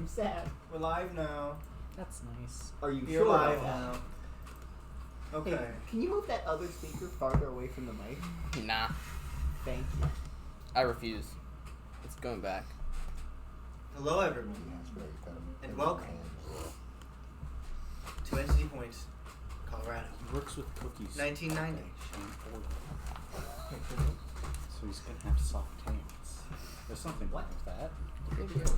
I'm sad. We're live now. That's nice. Are you You're sure? live now. Okay. Hey, can you move that other speaker farther away from the mic? Nah. Thank you. I refuse. It's going back. Hello, everyone, and welcome to Entity Point, Colorado. He works with cookies. 1990. So he's gonna have soft hands. There's something wrong with that. Maybe it is.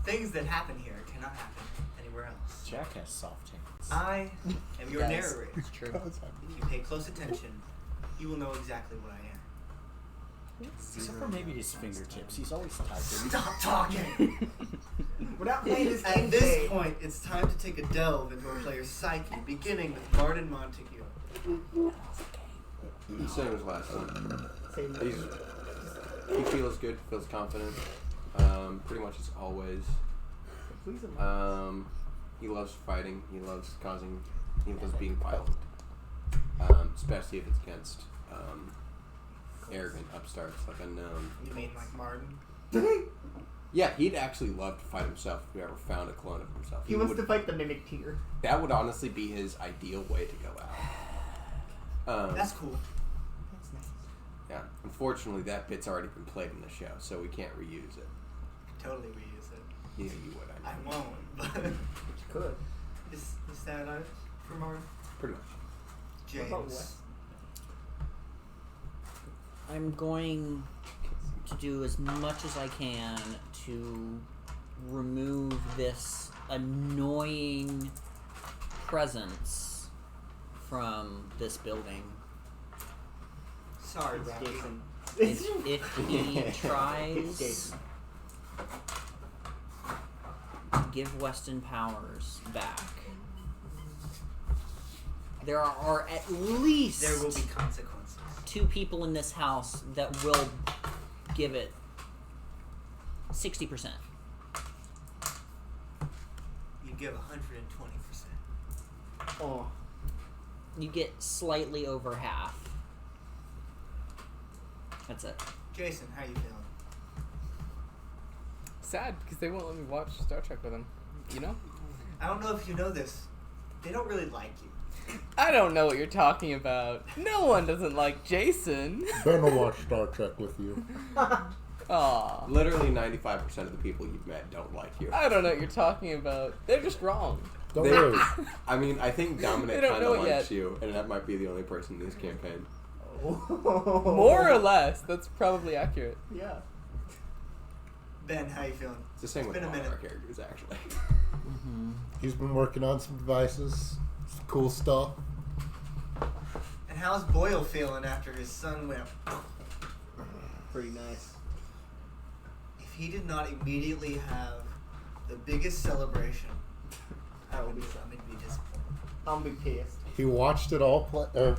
Things that happen here cannot happen anywhere else. Jack has soft hands. I am your Yes, narrator. It's true. If you pay close attention, you will know exactly what I am. Except for maybe his fingertips. He's always typing. Stop talking! We're not playing this game At this today. point, it's time to take a delve into a player's psyche, beginning with Martin Montague. Same as last time. Same He feels good, feels confident. Pretty much as always. Please He loves fighting. He loves being violent. Especially if it's against arrogant upstarts like Unknown. You mean like Martin? Yeah, he'd actually love to fight himself if we ever found a clone of himself. He wants to fight the mimic tier. That would honestly be his ideal way to go out. That's cool. That's nice. Yeah. Unfortunately, that bit's already been played in the show, so we can't reuse it. Totally reuse it. Yeah, you would. I won't, but Which could. is that it for Martin? Pretty much. James. What about Wes? I'm going to do as much as I can to remove this annoying presence from this building. Sorry, It's Rocky. Jason. If he It's tries Jason. to give Weston powers back, there are at least There will be consequences. 2 people in this house that will give it 60%. You give 120%. Oh. You get slightly over half. That's it. Jason, how you feeling? Sad because they won't let me watch Star Trek with them. You know? I don't know if you know this. They don't really like you. I don't know what you're talking about. No one doesn't like Jason. Ben will watch Star Trek with you. Aw. Literally 95% of the people you've met don't like you. I don't know what you're talking about. They're just wrong. Don't worry. I mean, I think Dominic They don't kind know of it likes yet. you, and that might be the only person in this campaign. More or less. That's probably accurate. Yeah. Ben, how you feeling? It's the same It's with been a all minute. our characters, actually. He's been working on some devices. Some cool stuff. And how's Boyle feeling after his son went? Pretty nice. If he did not immediately have the biggest celebration, I would be disappointed. I'm be pissed. He watched it all play.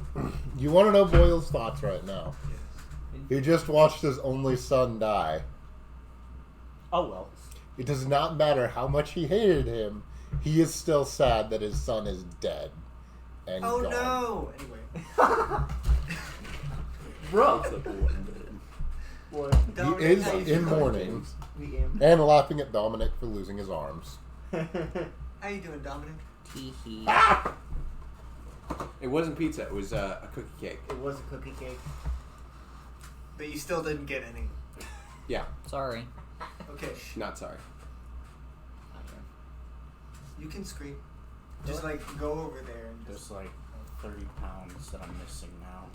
You want to know Boyle's thoughts right now? Yes. He just watched his only son die. Oh well. It does not matter how much he hated him. He is still sad that his son is dead. And Oh gone. no! Anyway. Bro. What? He Dominic, is how you in feeling? mourning We am. and laughing at Dominic for losing his arms. How you doing, Dominic? Tee hee. It wasn't pizza, it was a cookie cake. It was a cookie cake. But you still didn't get any. Yeah, Sorry. Okay, not sorry. you can scream. Just like go over there and There's just. like 30 pounds that I'm missing now.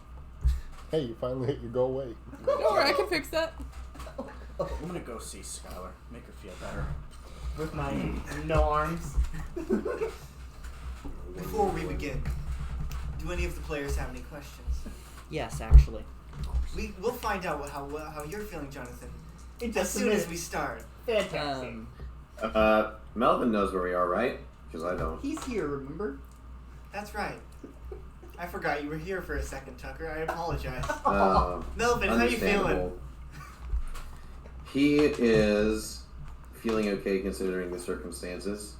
Hey, you finally hit your goal weight. Don't worry, I can fix that. I'm gonna go see Skylar. Make her feel better. With my no arms. Before we begin, do any of the players have any questions? Yes, actually. We'll find out how you're feeling, Jonathan, In as just a soon as minute. we start. Fantastic. Melvin knows where we are, right? Because I don't. He's here, remember? That's right. I forgot you were here for a second, Tucker. I apologize. Uh, Melvin, how you feeling? understandable. He is feeling okay considering the circumstances.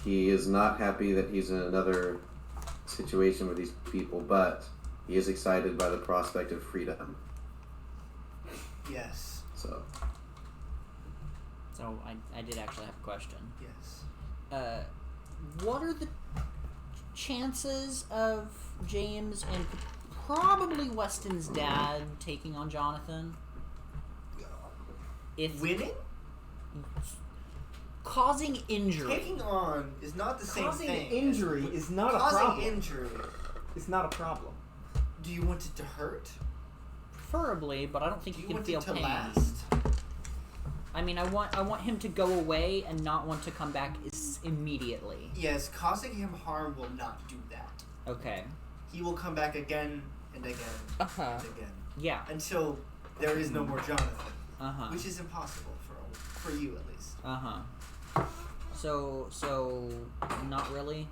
He is not happy that he's in another situation with these people, but he is excited by the prospect of freedom. Yes. So So I did actually have a question. Yes. What are the chances of James and probably Weston's dad taking on Jonathon? If Winning? causing injury. Taking on is not the same Causing thing. injury is not a Causing problem. injury. It's not a problem. Do you want it to hurt? Preferably, but I don't think Do he you can want feel it to pain. last? I mean, I want him to go away and not want to come back immediately. Yes, causing him harm will not do that. Okay. He will come back again and again Uh-huh. and again Yeah. until there is no more Jonathan, Uh-huh. which is impossible for you at least. Uh-huh. So not really.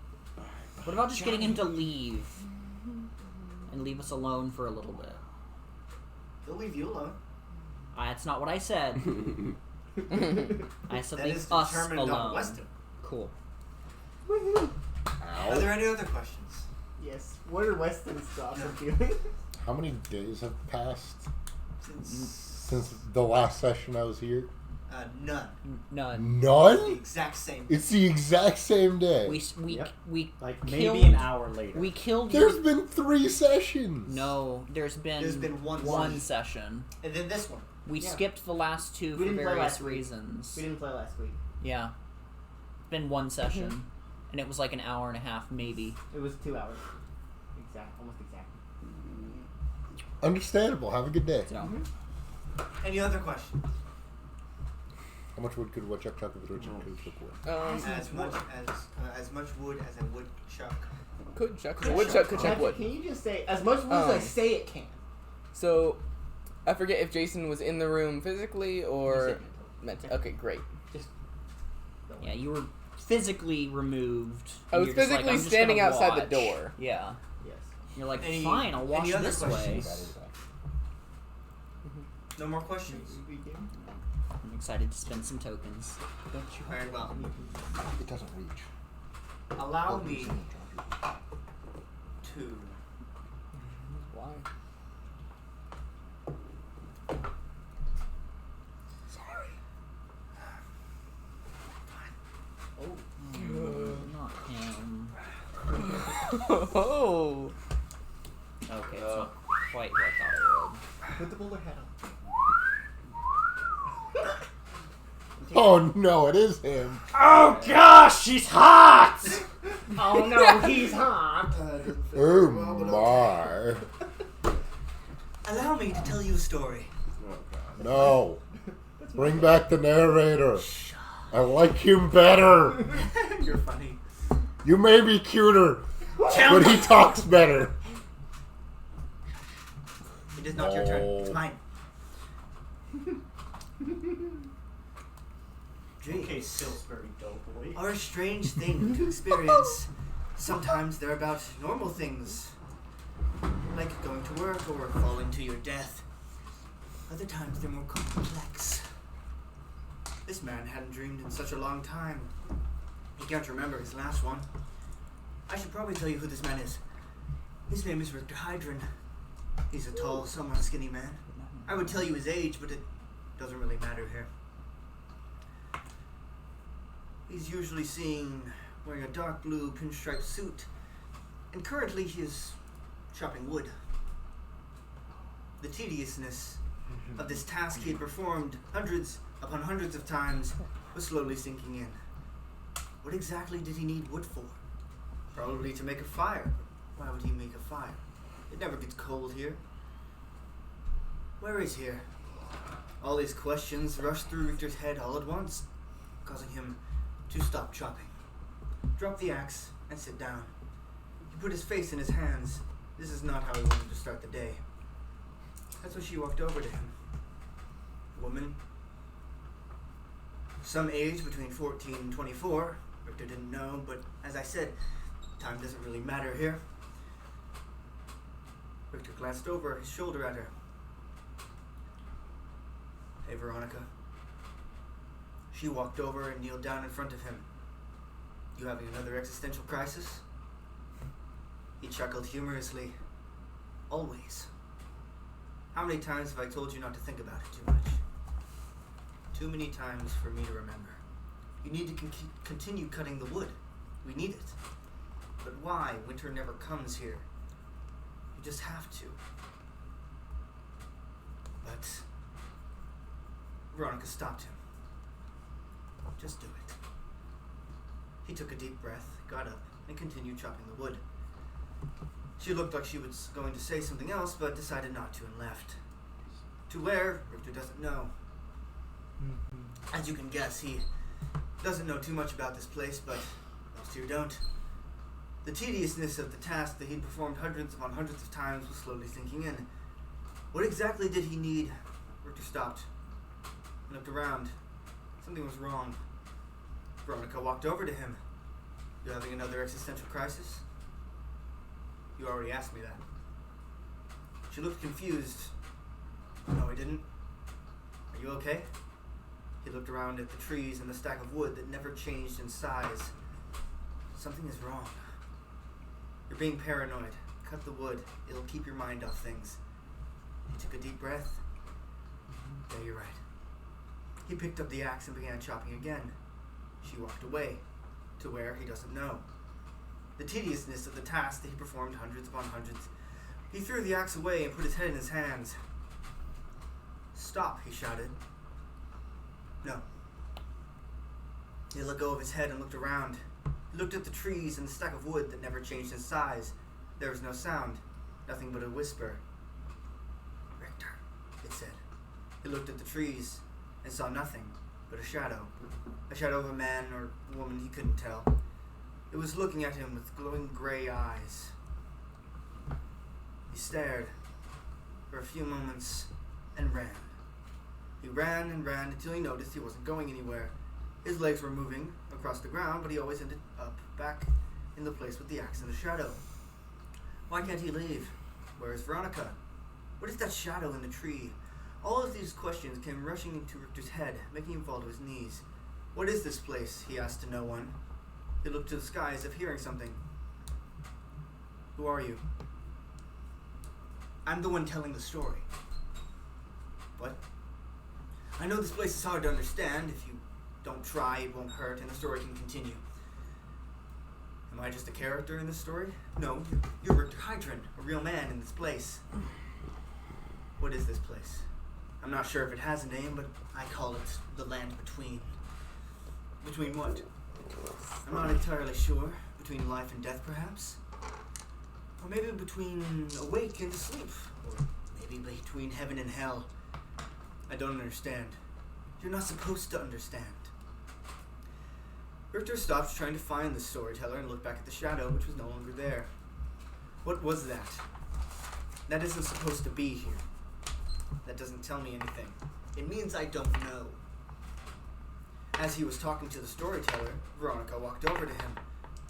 What about just getting him to leave and leave us alone for a little bit? He'll leave you alone. That's not what I said. I said That leave is us determined alone. on Weston. Cool. Are there any other questions? Yes. What are Weston's thoughts on feeling? How many days have passed Since since the last session I was here? none. None. The None? exact same. It's the exact same day. Yep. We Like killed, maybe an hour later. We killed. There's been 3 sessions. No, there's been one session. And then this one. We Yeah. skipped the last 2 We for didn't play various last week. reasons. We didn't play last week. Yeah. It's been 1 session, and it was like an hour and a half, maybe. It was 2 hours. Almost exact. Understandable. Have a good day. So, Any other questions? How much wood could woodchuck chuck if it would wood? As much wood as a woodchuck. Could chuck. Woodchuck could chuck Can wood. you just say as much wood as I say it can? So, I forget if Jason was in the room physically or Just mentally. Okay, great. yeah, you were physically removed. I was You're just like, physically "I'm just standing gonna outside the watch." door. Yeah. Yes. You're like, Any- fine, I'll watch any other this way. questions? No more questions? I'm excited to spend some tokens. Very well. It doesn't reach. Allow me to Why? Not him. Oh. Okay, it's not quite what I thought it would. Put the bowler hat on. Oh no, it is him. Oh gosh, she's hot! Oh no, he's hot. Oh my. allow me to tell you a story. Oh god. No. Bring back the narrator. I like him better. You're funny. You may be cuter, but he talks better. It is not your turn. It's Oh. mine. Okay, Dreams Salisbury Doughboy. are a strange thing to experience. Sometimes they're about normal things, like going to work or falling to your death. Other times they're more complex. This man hadn't dreamed in such a long time. He can't remember his last one. I should probably tell you who this man is. His name is Richter Hydron. He's a tall, somewhat skinny man. I would tell you his age, but it doesn't really matter here. He's usually seen wearing a dark blue pinstripe suit, and currently he is chopping wood. The tediousness of this task he had performed hundreds upon hundreds of times was slowly sinking in. What exactly did he need wood for? Probably to make a fire. Why would he make a fire? It never gets cold here. Where is here? All these questions rushed through Richter's head all at once, causing him to stop chopping, drop the axe, and sit down. He put his face in his hands. This is not how he wanted to start the day. That's when she walked over to him. A woman, some age between 14 and 24. Richter didn't know, but as I said, time doesn't really matter here. Richter glanced over his shoulder at her. Hey, Veronica. She walked over and kneeled down in front of him. You having another existential crisis? He chuckled humorously. Always. How many times have I told you not to think about it too much? Too many times for me to remember. You need to continue cutting the wood. We need it. But why? Winter never comes here. You just have to. But Veronica stopped him. Just do it. He took a deep breath, got up, and continued chopping the wood. She looked like she was going to say something else, but decided not to and left. To where, Richter doesn't know. As you can guess, he doesn't know too much about this place, but most here don't. The tediousness of the task that he'd performed hundreds upon hundreds of times was slowly sinking in. What exactly did he need? Richter stopped and looked around. Something was wrong. Veronica walked over to him. You having another existential crisis? You already asked me that. She looked confused. No, I didn't. Are you okay? He looked around at the trees and the stack of wood that never changed in size. Something is wrong. You're being paranoid. Cut the wood. It'll keep your mind off things. He took a deep breath. Yeah, you're right. He picked up the axe and began chopping again. She walked away. To where, he doesn't know. The tediousness of the task that he performed hundreds upon hundreds. He threw the axe away and put his head in his hands. Stop, he shouted. No. He let go of his head and looked around. He looked at the trees and the stack of wood that never changed in size. There was no sound, nothing but a whisper. Richter, it said. He looked at the trees and saw nothing but a shadow. A shadow of a man or woman, he couldn't tell. It was looking at him with glowing gray eyes. He stared for a few moments and ran. He ran and ran until he noticed he wasn't going anywhere. His legs were moving across the ground, but he always ended up back in the place with the axe in the shadow. Why can't he leave? Where is Veronica? What is that shadow in the tree? All of these questions came rushing into Richter's head, making him fall to his knees. What is this place? He asked to no one. He looked to the sky as if hearing something. Who are you? I'm the one telling the story. What? I know this place is hard to understand. If you don't try, it won't hurt, and the story can continue. Am I just a character in this story? No, you're Richter Hydron, a real man in this place. What is this place? I'm not sure if it has a name, but I call it the land between. Between what? I'm not entirely sure. Between life and death, perhaps? Or maybe between awake and asleep. Or maybe between heaven and hell. I don't understand. You're not supposed to understand. Richter stopped trying to find the storyteller and looked back at the shadow, which was no longer there. What was that? That isn't supposed to be here. That doesn't tell me anything. It means I don't know. As he was talking to the storyteller, Veronica walked over to him.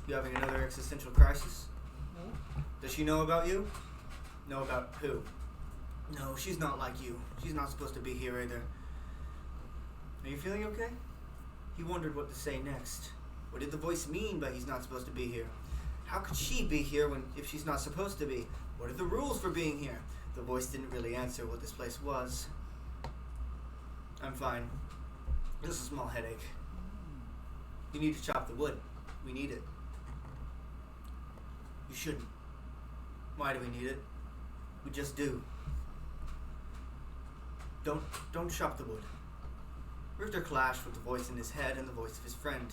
You having another existential crisis? No. Does she know about you? Know about who? No, she's not like you. She's not supposed to be here either. Are you feeling okay? He wondered what to say next. What did the voice mean by he's not supposed to be here? How could she be here if she's not supposed to be? What are the rules for being here? The voice didn't really answer what this place was. I'm fine. Just a small headache. You need to chop the wood. We need it. You shouldn't. Why do we need it? We just do. Don't chop the wood. Richter clashed with the voice in his head and the voice of his friend.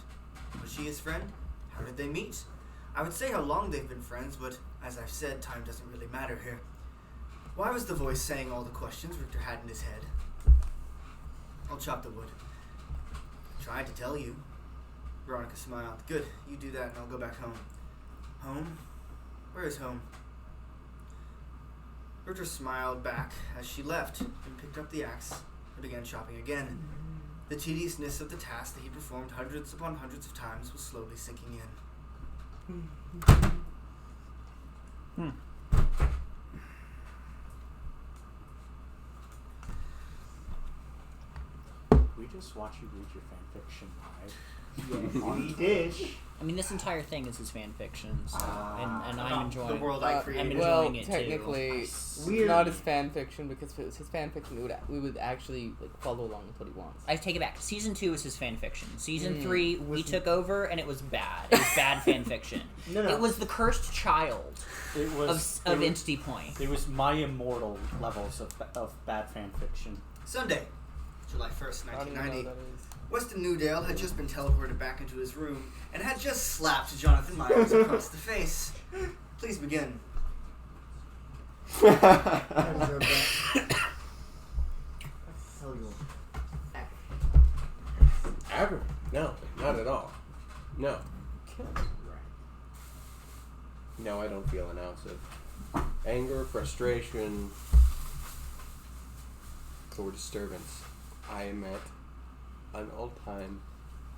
Was she his friend? How did they meet? I would say how long they've been friends, but as I've said, time doesn't really matter here. Why was the voice saying all the questions Richter had in his head? I'll chop the wood. I tried to tell you. Veronica smiled. Good, you do that and I'll go back home. Home? Where is home? Richter smiled back as she left and picked up the axe and began chopping again. The tediousness of the task that he performed hundreds upon hundreds of times was slowly sinking in. we just watch you read your fan fiction live? Yes, we did. I mean, this entire thing is his fan fiction, so, and I'm enjoying the world I created. I'm Well, enjoying it technically, Weird. not his fan fiction, because if it was his fan fiction, we would actually follow along with what he wants. I take it back. Season 2 is his fan fiction. Season 3, we took over, and it was bad. It was bad fan fiction. No. It was the cursed child It was of Entity Point. It was my immortal levels of bad fan fiction. Sunday, July 1st, I don't even know 1990. what that is. Weston Newdale had just been teleported back into his room and had just slapped Jonathan Myers across the face. Please begin. Ever? No, not at all. No. No, I don't feel an ounce of anger, frustration, or disturbance. I am at an all-time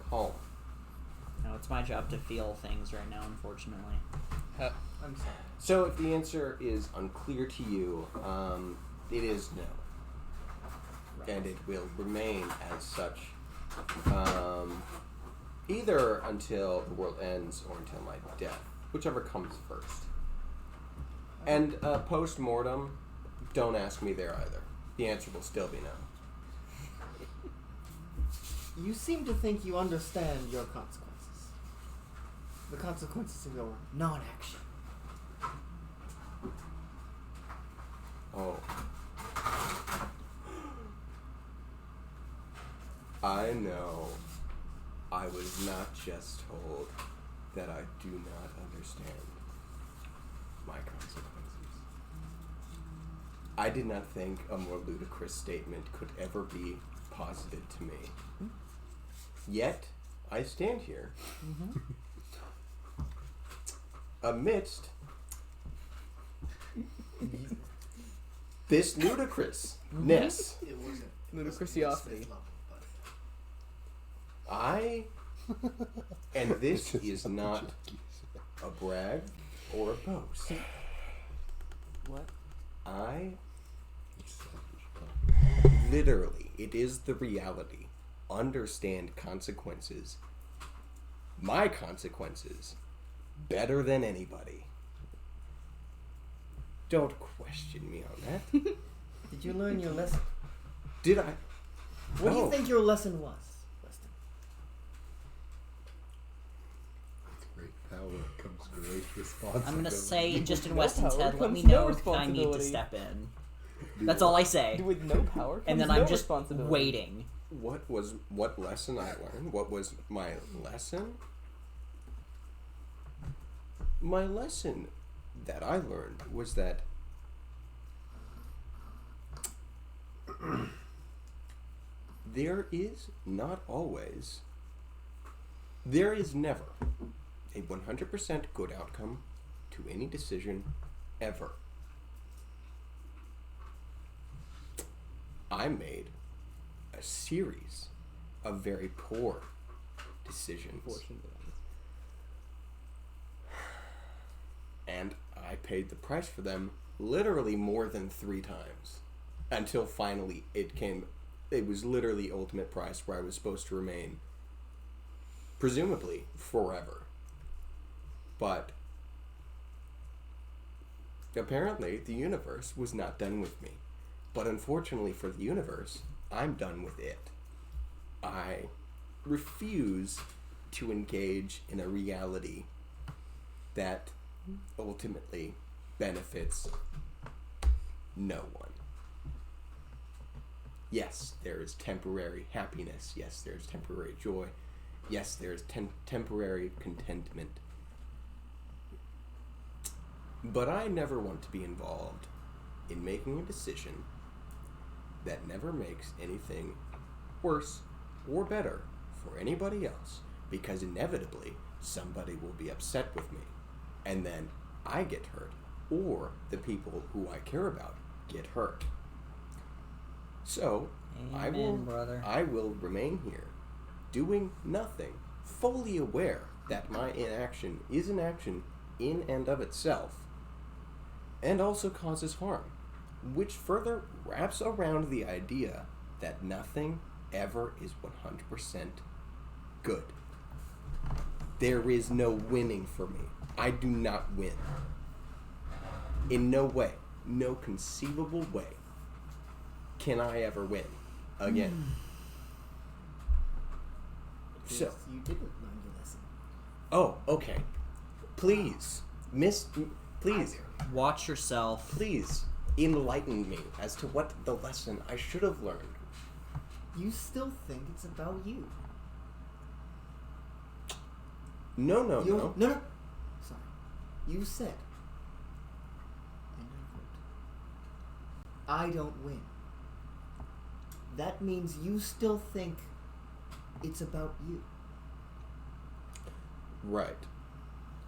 calm. No, it's my job to feel things right now, unfortunately. I'm sorry. So if the answer is unclear to you, it is no. And it will remain as such either until the world ends or until my death, whichever comes first. And post-mortem, don't ask me there either. The answer will still be no. You seem to think you understand your consequences. The consequences of your non-action. Oh. I know. I was not just told that I do not understand my consequences. I did not think a more ludicrous statement could ever be posited to me. Yet, I stand here amidst this ludicrousness. It wasn't Ludicrosity. level, but And this is not a brag or a boast. What? I literally, it is the reality, understand consequences, my consequences, better than anybody. Don't question me on that. Did you learn your lesson? Did I? What do No. you think your lesson was, Weston? With great power comes great responsibility. I'm gonna say, just in No Weston's power head, let me comes no know if I need to responsibility. step in. That's all I say. With no power And then comes I'm no just responsibility. waiting. What lesson I learned? What was my lesson? My lesson that I learned was that there is never a 100% good outcome to any decision ever. I made a series of very poor decisions. And I paid the price for them literally more than 3 times. Until finally it was literally ultimate price where I was supposed to remain, presumably, forever. But apparently the universe was not done with me. But unfortunately for the universe, I'm done with it. I refuse to engage in a reality that ultimately benefits no one. Yes, there is temporary happiness. Yes, there is temporary joy. Yes, there is temporary contentment. But I never want to be involved in making a decision that never makes anything worse or better for anybody else, because inevitably somebody will be upset with me, and then I get hurt, or the people who I care about get hurt. So Amen, brother. I will remain here, doing nothing, fully aware that my inaction is an action in and of itself, and also causes harm, which further wraps around the idea that nothing whatever is 100% good. There is no winning for me. I do not win. In no way, no conceivable way, can I ever win again. So, Because you didn't learn your lesson. oh, okay. Please, please, Watch yourself. please enlighten me as to what the lesson I should have learned. You still think it's about you. No. No. Sorry. You said, and I quote, I don't win. That means you still think it's about you. Right.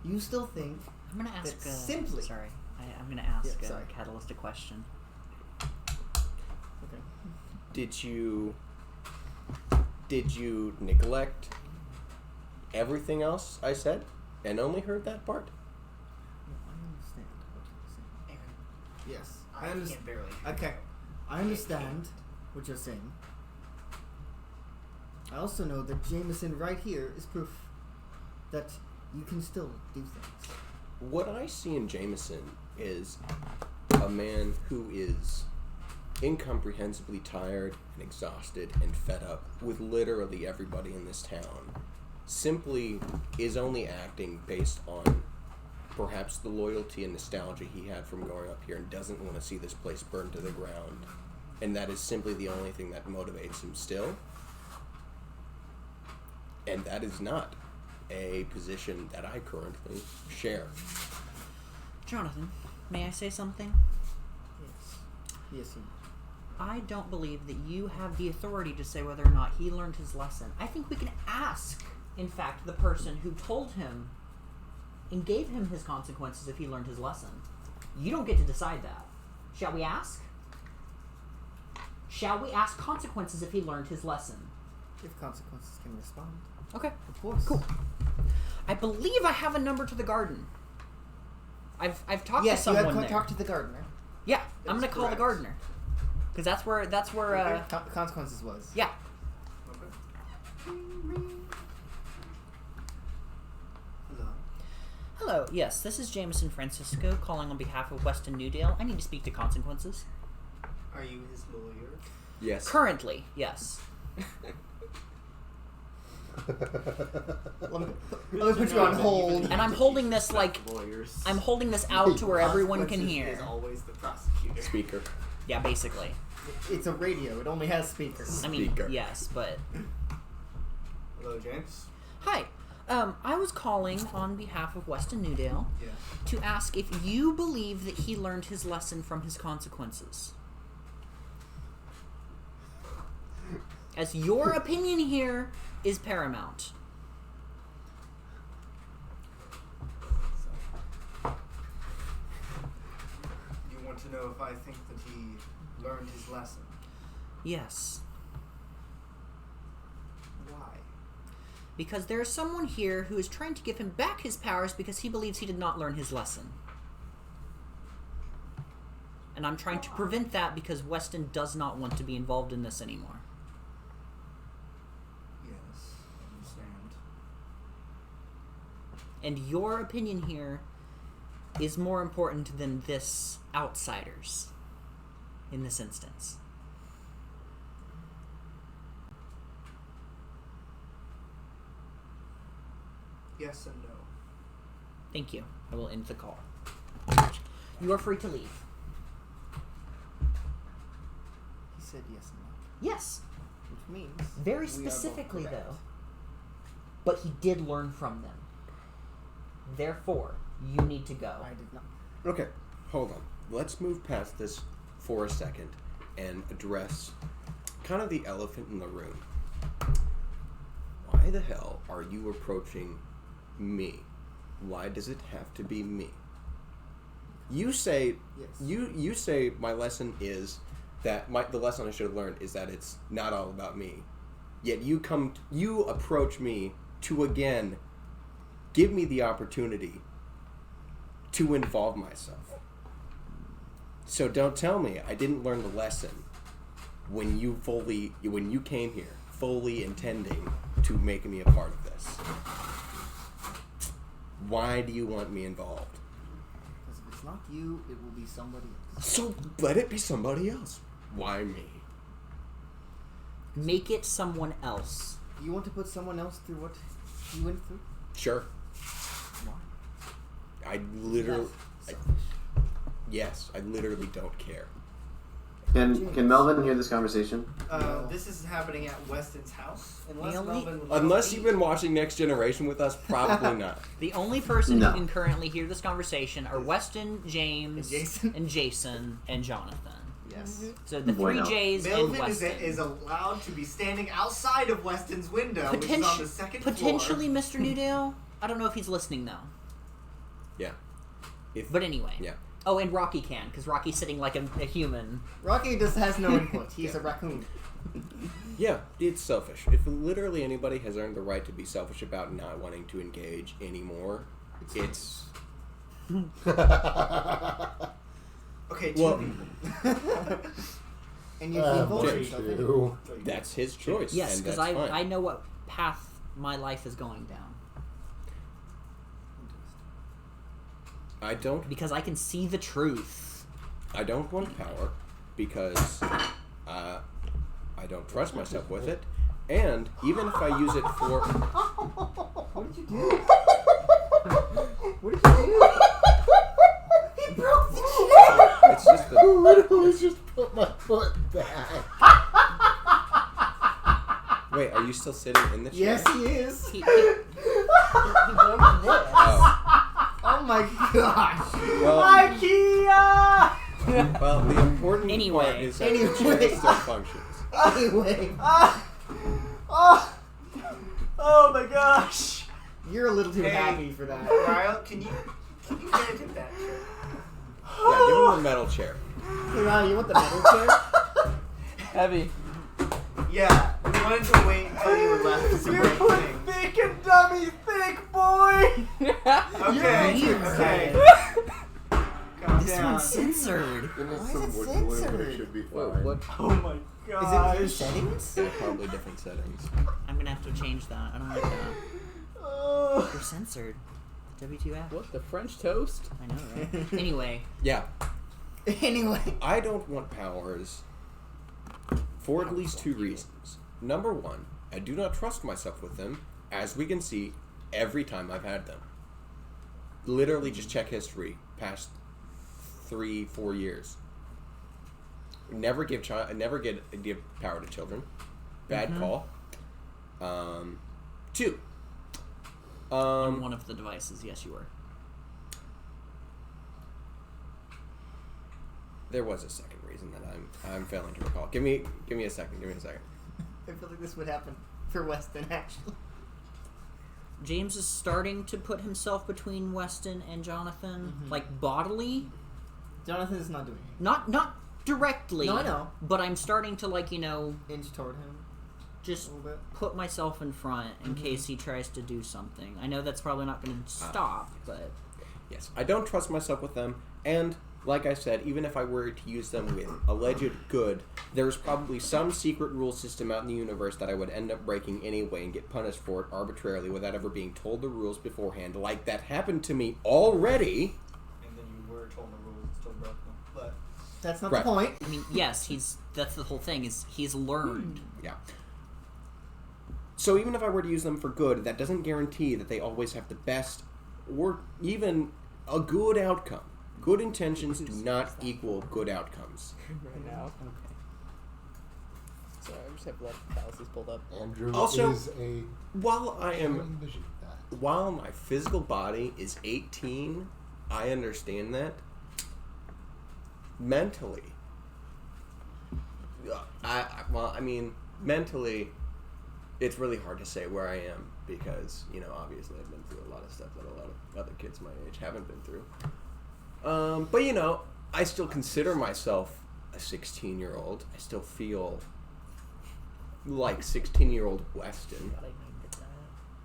You still think I'm gonna ask. that simply. Sorry, I'm gonna ask Yeah, sorry. a catalyst a question. Okay. Did you neglect everything else I said and only heard that part? No, I understand what you're saying. Yes, I I understand. can barely. Okay, I understand what you're saying. I also know that Jameson right here is proof that you can still do things. What I see in Jameson is a man who is incomprehensibly tired and exhausted and fed up with literally everybody in this town. Simply is only acting based on perhaps the loyalty and nostalgia he had from growing up here and doesn't want to see this place burned to the ground. And that is simply the only thing that motivates him still. And that is not a position that I currently share. Jonathan, may I say something? Yes. Yes, you. I don't believe that you have the authority to say whether or not he learned his lesson. I think we can ask, in fact, the person who told him and gave him his consequences if he learned his lesson. You don't get to decide that. Shall we ask? Shall we ask consequences if he learned his lesson? If consequences can respond. Okay. Of course. Cool. I believe I have a number to the garden. I've talked Yes, to you someone have there. talked to the gardener. Yeah, I'm That's gonna call the correct. gardener. Because that's where Consequences was. yeah. Okay. Hello. Hello, yes, this is Jameson Francisco calling on behalf of Weston Newdale. I need to speak to consequences. Are you his lawyer? Yes. Currently, yes. Let me put you on hold. And I'm holding this like lawyers. I'm holding this out to where everyone can Consequences hear. Is always the prosecutor. Speaker. Yeah, basically. It's a radio. It only has speakers. I mean, Speaker. yes, but Hello, James. hi. I was calling on behalf of Weston Newdale Yeah. to ask if you believe that he learned his lesson from his consequences. As your opinion here is paramount. So, you want to know if I think that he learned his lesson? Yes. Why? Because there is someone here who is trying to give him back his powers because he believes he did not learn his lesson. And I'm trying to prevent that because Weston does not want to be involved in this anymore. Yes, I understand. And your opinion here is more important than this outsider's in this instance. Yes and no. Thank you. I will end the call. You are free to leave. He said yes and no. Yes. Which means Very we are both specifically, correct. though. But he did learn from them. Therefore, you need to go. I did not. Okay, hold on. Let's move past this for a second and address kind of the elephant in the room. Why the hell are you approaching me? Why does it have to be me? You say Yes. you say my lesson is that the lesson I should have learned is that it's not all about me. Yet you approach me to again give me the opportunity to involve myself. So don't tell me I didn't learn the lesson. when you came here, fully intending to make me a part of this. Why do you want me involved? Because if it's not you, it will be somebody else. So let it be somebody else. Why me? Make it someone else. You want to put someone else through what you went through? Sure. Why? I literally... That's Yes, I literally don't care. Can Melvin hear this conversation? This is happening at Weston's house. Unless The only- Melvin would Unless like to you've been watching Next Generation with us, probably not. The only person No. who can currently hear this conversation are Weston, James, And Jason. and Jonathan. Yes. So the Bueno. three J's and Melvin Weston. is allowed to be standing outside of Weston's window, which is on the second Potentially, floor. Mr. Newdale. I don't know if he's listening though. Yeah. But anyway. Yeah. Oh, and Rocky can, because Rocky's sitting like a human. Rocky just has no input. He's a raccoon. Yeah, it's selfish. If literally anybody has earned the right to be selfish about not wanting to engage anymore, it's... Okay, Well, And you Ah, can vote bless yourself in. you. that's his choice. Yes, and because that's fine. I know what path my life is going down. I don't Because I can see the truth. want power because I don't trust myself with it, and even if I use it for... What did you do? What did you do? He broke the chair! It's just I the... literally just put my foot back. Wait, are you still sitting in the chair? Yes, he is. He Oh my gosh. Well, IKEA! well, the important Anyway. part is that the chair still functions. Anyway, Oh my gosh! you're a little too Hey. happy for that. Ryle, can you get into that chair? Yeah, give him the metal chair. Hey, Ryan, you want the metal chair? Heavy. Yeah, we wanted to wait until you were left to break things. thick and dummy thick, boy. Okay, You're okay. Calm This down. one's censored. And it's Why is some it wood glue, but censored? it should be Whoa, fine. what? Oh my Is it gosh. your settings? They're probably different settings. I'm gonna have to change that. I don't like that. Oh. You're censored. W2F. What, the French toast? I know, right? Anyway, Yeah, Anyway. I don't want powers for at least two reasons. Number one, I do not trust myself with them, as we can see every time I've had them. Literally, just check history past 3-4 years. Never give give power to children. Bad call. Two. on one of the devices, yes, you were. There was a second reason that I'm failing to recall. Give me a second. Give me a second. I feel like this would happen for Weston, actually. James is starting to put himself between Weston and Jonathan, like bodily, Jonathan is not doing not directly. No, I know. But I'm starting to it. Inch toward him just a little bit. put myself in front in case he tries to do something. I know that's probably not going to stop, but Yes, I don't trust myself with them, and like I said, even if I were to use them with alleged good, there's probably some secret rule system out in the universe that I would end up breaking anyway and get punished for it arbitrarily without ever being told the rules beforehand, like that happened to me already. And then you were told the rules and still broke them. But That's not Right. the point. I mean, yes, that's the whole thing is he's learned. Yeah. So even if I were to use them for good, that doesn't guarantee that they always have the best or even a good outcome. Good intentions do not equal good outcomes. Right now. Okay. Sorry, I just have blood fallacies pulled up. Andrew Also, is a While I am envision that. while my physical body is 18, I understand that. Mentally, mentally, it's really hard to say where I am because, obviously I've been through a lot of stuff that a lot of other kids my age haven't been through. But, I still consider myself a 16-year-old. I still feel like 16-year-old Weston.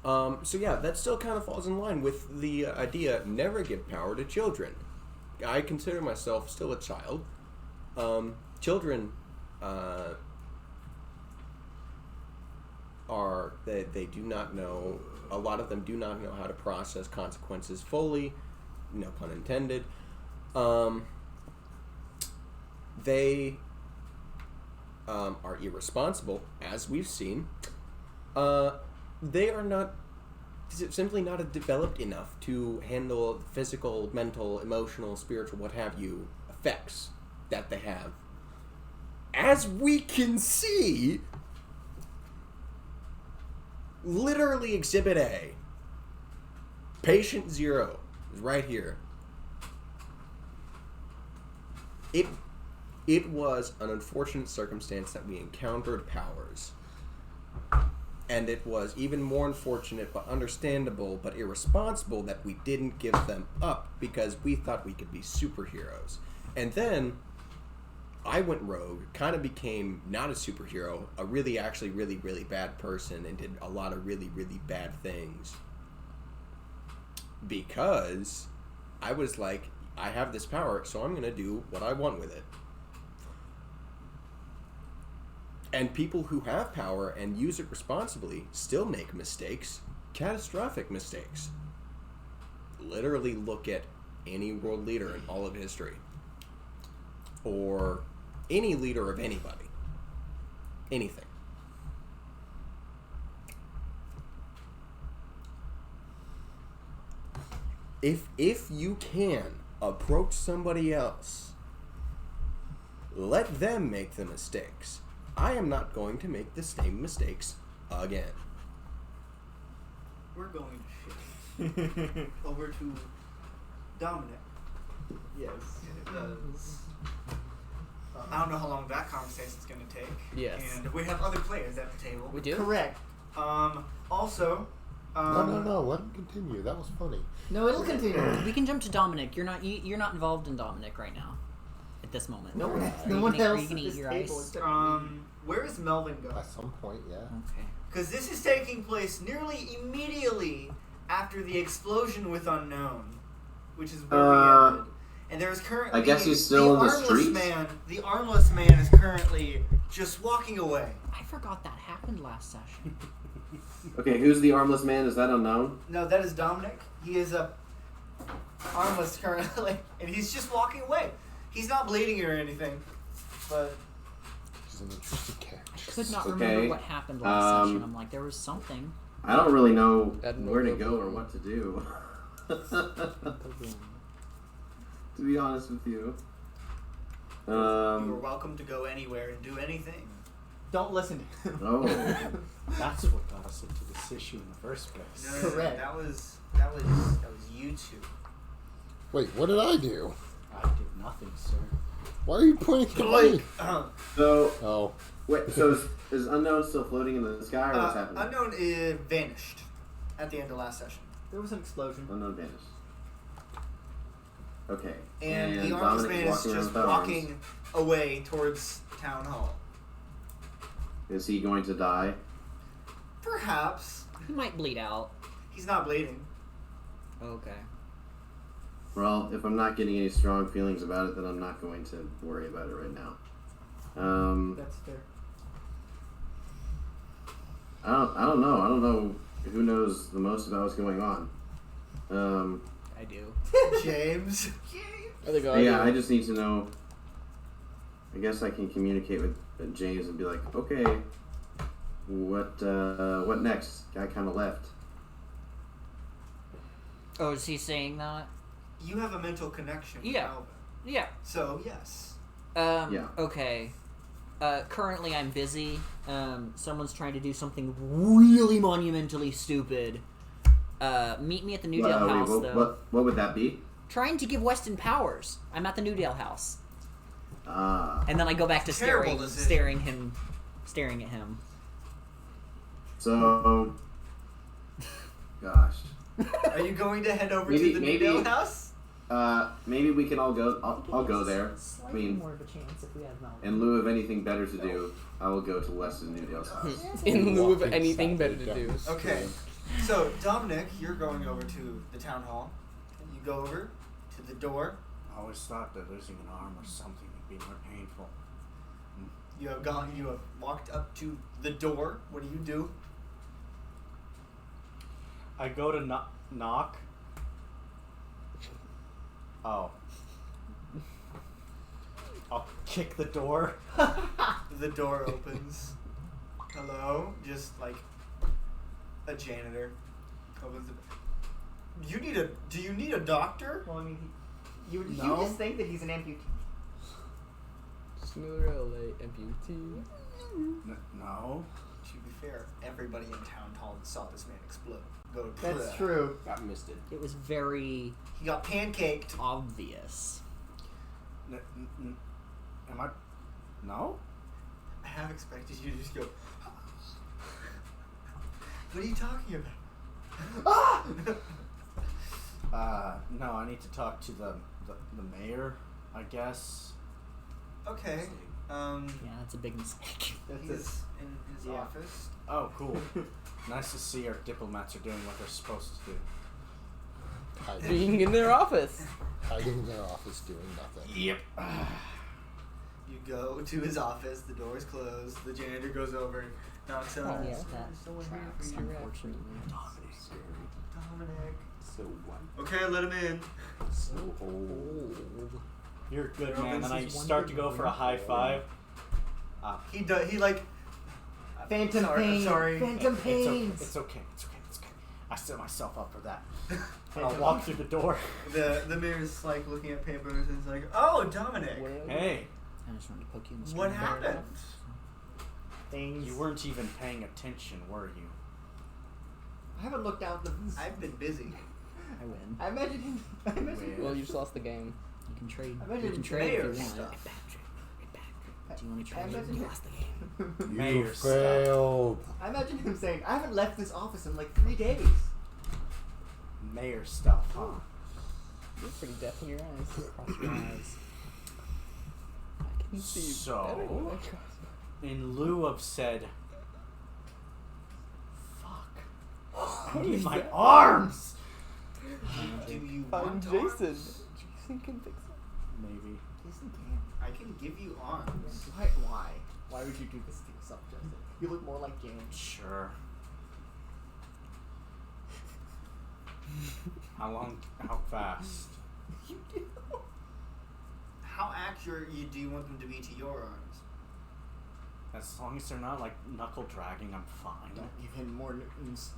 So yeah, that still kind of falls in line with the idea, never give power to children. I consider myself still a child. Children they do not know. A lot of them do not know how to process consequences fully. No pun intended. They are irresponsible, as we've seen. They are not simply not developed enough to handle physical, mental, emotional, spiritual, what have you, effects that they have. As we can see, literally Exhibit A, Patient 0 is right here. It was an unfortunate circumstance that we encountered powers. And it was even more unfortunate but understandable but irresponsible that we didn't give them up because we thought we could be superheroes. And then I went rogue, kind of became not a superhero, a really bad person, and did a lot of really bad things. Because I was like, I have this power, so I'm going to do what I want with it. And people who have power and use it responsibly still make mistakes, catastrophic mistakes. Literally look at any world leader in all of history. Or any leader of anybody. Anything. If you can approach somebody else, let them make the mistakes. I am not going to make the same mistakes again. We're going to shift over to Dominic. Yes. Because I don't know how long that conversation's going to take. Yes. And we have other players at the table. We do? Correct. Also. No. Let him continue. That was funny. No, it'll continue. We can jump to Dominic. You're not involved in Dominic right now. At this moment. No one, Are no you one gonna- are else you at gonna eat this your table ice? except me. Where is Melvin going? At some point, yeah. Okay. Because this is taking place nearly immediately after the explosion with Unknown, which is where we ended. And there is currently. I guess he's still in the streets? The armless man is currently just walking away. I forgot that happened last session. Okay, who's the armless man? Is that unknown? No, that is Dominic. He is armless currently, and he's just walking away. He's not bleeding or anything, but He's an interesting character. Could not Okay. remember what happened last session. I'm like, there was something. I don't really know Admiral where to Bobo. go or what to do. To be honest with you. you are welcome to go anywhere and do anything. Don't listen to him. Oh. That's what got us into this issue in the first place. No, Correct. That was you two. Wait, what did I do? I did nothing, sir. Why are you pointing at me? So, Oh. wait, so is Unknown still floating in the sky or what's happening? Unknown vanished at the end of last session, There was an explosion. Unknown vanished. Okay. and the armless Dominic man is walking around just without arms. walking away towards town hall. Is he going to die? Perhaps He might bleed out. he's not bleeding. Okay. Well, if I'm not getting any strong feelings about it, then I'm not going to worry about it right now. That's fair. I don't know. I don't know who knows the most about what's going on. I do. James. I think I just need to know. I guess I can communicate with James and be like, okay, what next? Guy kind of left. Oh, is he saying that? You have a mental connection with Yeah. Melvin. Yeah. So yes. Yeah. Okay. Currently I'm busy. Someone's trying to do something really monumentally stupid. Meet me at the Newdale house, though. What would that be? Trying to give Weston powers. I'm at the Newdale house. Ah. And then I go back to Terrible decision. staring at him. So, gosh. Are you going to head over Maybe- to the maybe- Newdale house? Maybe we can all go. I'll go there. I mean, more of a chance if we have Melvin. in lieu of anything better to do, I will go to Weston Newdale's house. In lieu of Walking anything better sadly to down do. the street. Okay. So Dominic, you're going over to the town hall. You go over to the door. I always thought that losing an arm or something would be more painful. You have walked up to the door. What do you do? I go to knock. Oh. I'll kick the door. The door opens. Hello? Just like a janitor opens the. Do you need a doctor? Well, I mean, you No. just think that he's an amputee. Smooth LA amputee. No. To be fair, everybody in town saw this man explode. Go. That's true. Got misted. It was very He got pancaked. obvious. Am I? No. I have expected you to just go. What are you talking about? No. I need to talk to the mayor. I guess. Okay. Yeah, that's a big mistake. He's in his Yeah. office. Oh, cool. Nice to see our diplomats are doing what they're supposed to do. Being in their office. Hiding in their office doing nothing. Yep. You go to his office. The door's closed. The janitor goes over, knocks on. Oh, it. yeah, There's that someone here tracks, for you. unfortunately. Dominic. So white. Okay, let him in. So old. You're a good No, man. this And I is one start to big go for a high five. He does. He like. Phantom sorry, pain. I'm sorry. Phantom It's pains. okay. It's okay. I set myself up for that. And I'll walk through the door. The mayor's like looking at papers and is like, "Oh, Dominic, Hey, I just wanted to poke you in the what screen. happened?" Things. you weren't even paying attention, were you? I haven't looked out the. I've been busy. I win. I imagine him. I imagine. Well, you just lost the game. You can trade. I imagine You can trade if mayor you want. stuff. Right back. Do you want to I trade? imagine You him- lost the game. Mayor You stuff. failed. I imagine him saying, "I haven't left this office in like 3 days." Mayor stuff, huh? You're pretty deaf in your eyes. Cross your eyes. I can see you So- better when I cross my- In lieu of said, fuck, I need my arms. Do you I'm want Jason. arms? Jason can fix it. Maybe. Jason can. I can give you arms. Why? Why would you do this to yourself, Justin? You look more like James. Sure. How fast? You do. How accurate do you want them to be to your arms? As long as they're not like knuckle dragging, I'm fine. Don't give him more news.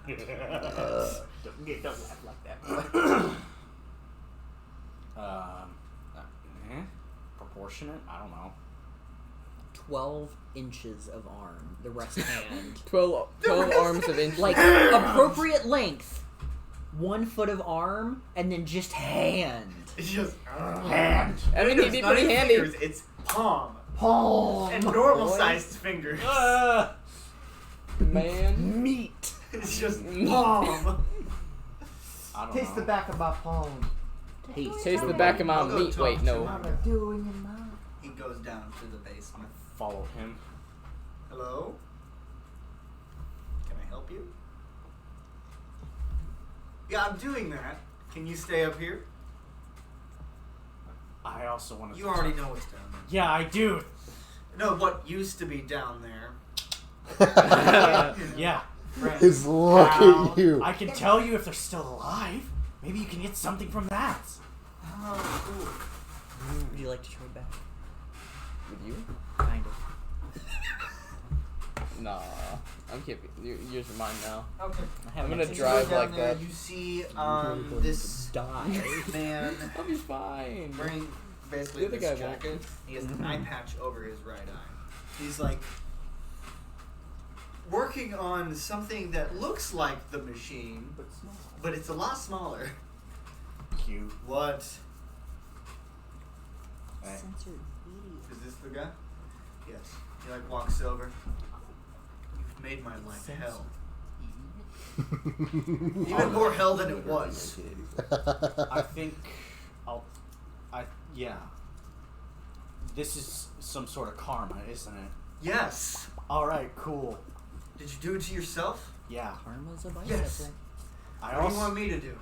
Don't laugh like that. Proportionate? I don't know. 12 inches of arm. The rest hand. 12 arms of inches. Like appropriate length. 1 foot of arm, and then just hand. It's just Hand. I mean, he'd be not pretty even handy. fingers, it's palm Palm. and normal sized fingers. Man. Meat. It's just palm. I don't Taste know. the back of my palm. Taste the back of my I'll go meat. talk Wait, to no. him. What am I doing in my... He goes down to the basement. Follow him. Hello? Can I help you? Yeah, I'm doing that. Can you stay up here? I also want to. You already know what's down there. Yeah, I do. No, what used to be down there. Yeah. Friends, His look pals. at you. I can tell you if they're still alive. Maybe you can get something from that. Oh, cool. Would you like to trade back? With you? Kind of. Nah. I'm keeping. Yours are mine now. Okay. I I'm haven't gonna actually- You go drive down like there, that. You see Going this to die. man I'll be fine. wearing basically The other this guy won't. jacket. He has an eye patch over his right eye. He's like working on something that looks like the machine, But small. but it's a lot smaller. Cute. What? Hey. Censored idiot. Is this the guy? Yes. He like walks over. You've made my life hell. Even more hell than it was. I think yeah. This is some sort of karma, isn't it? Yes. Alright, cool. Did you do it to yourself? Yeah. Karma's a bicycle. Yes. I What do you also want me to do?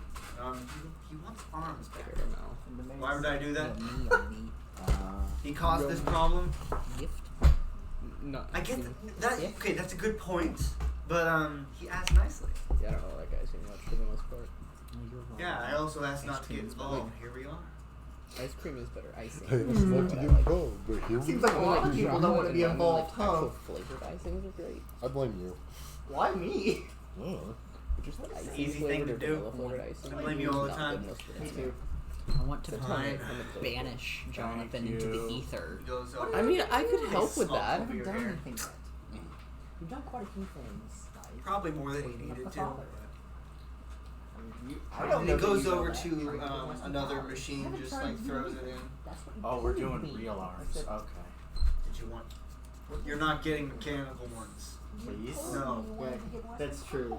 He wants arms back. Why would I do that? Me. He caused this problem. Gift. No. I get that. Okay, that's a good point. But he asked nicely. Yeah, I don't know that guy's too much for the most part. Yeah, I also asked not to get cream's better. involved. Here we are. Ice cream is better. Icing. I is would love what to I get like. involved, but here we Seems like a go. lot of people don't want to be chocolate and involved, like, actual huh? flavored icings are great. I blame you. Why me? Oh. Just like icing easy flavored thing to or do. vanilla flavored icing. I blame you all the Not time. good most of the Me time. too. I want to Fine. banish Jonathan into the ether. He goes over. I mean, I could help with Small that. over your done hair. anything yet. You've done quite a few things, guys. Probably more than he Waiting up needed the to. father. I don't He know that goes you know over that. to another machine, just like throws it in. That's what you Oh, we're told doing me. real arms. Okay. Did you want? You're not getting mechanical ones. Please? No. Yeah, that's true.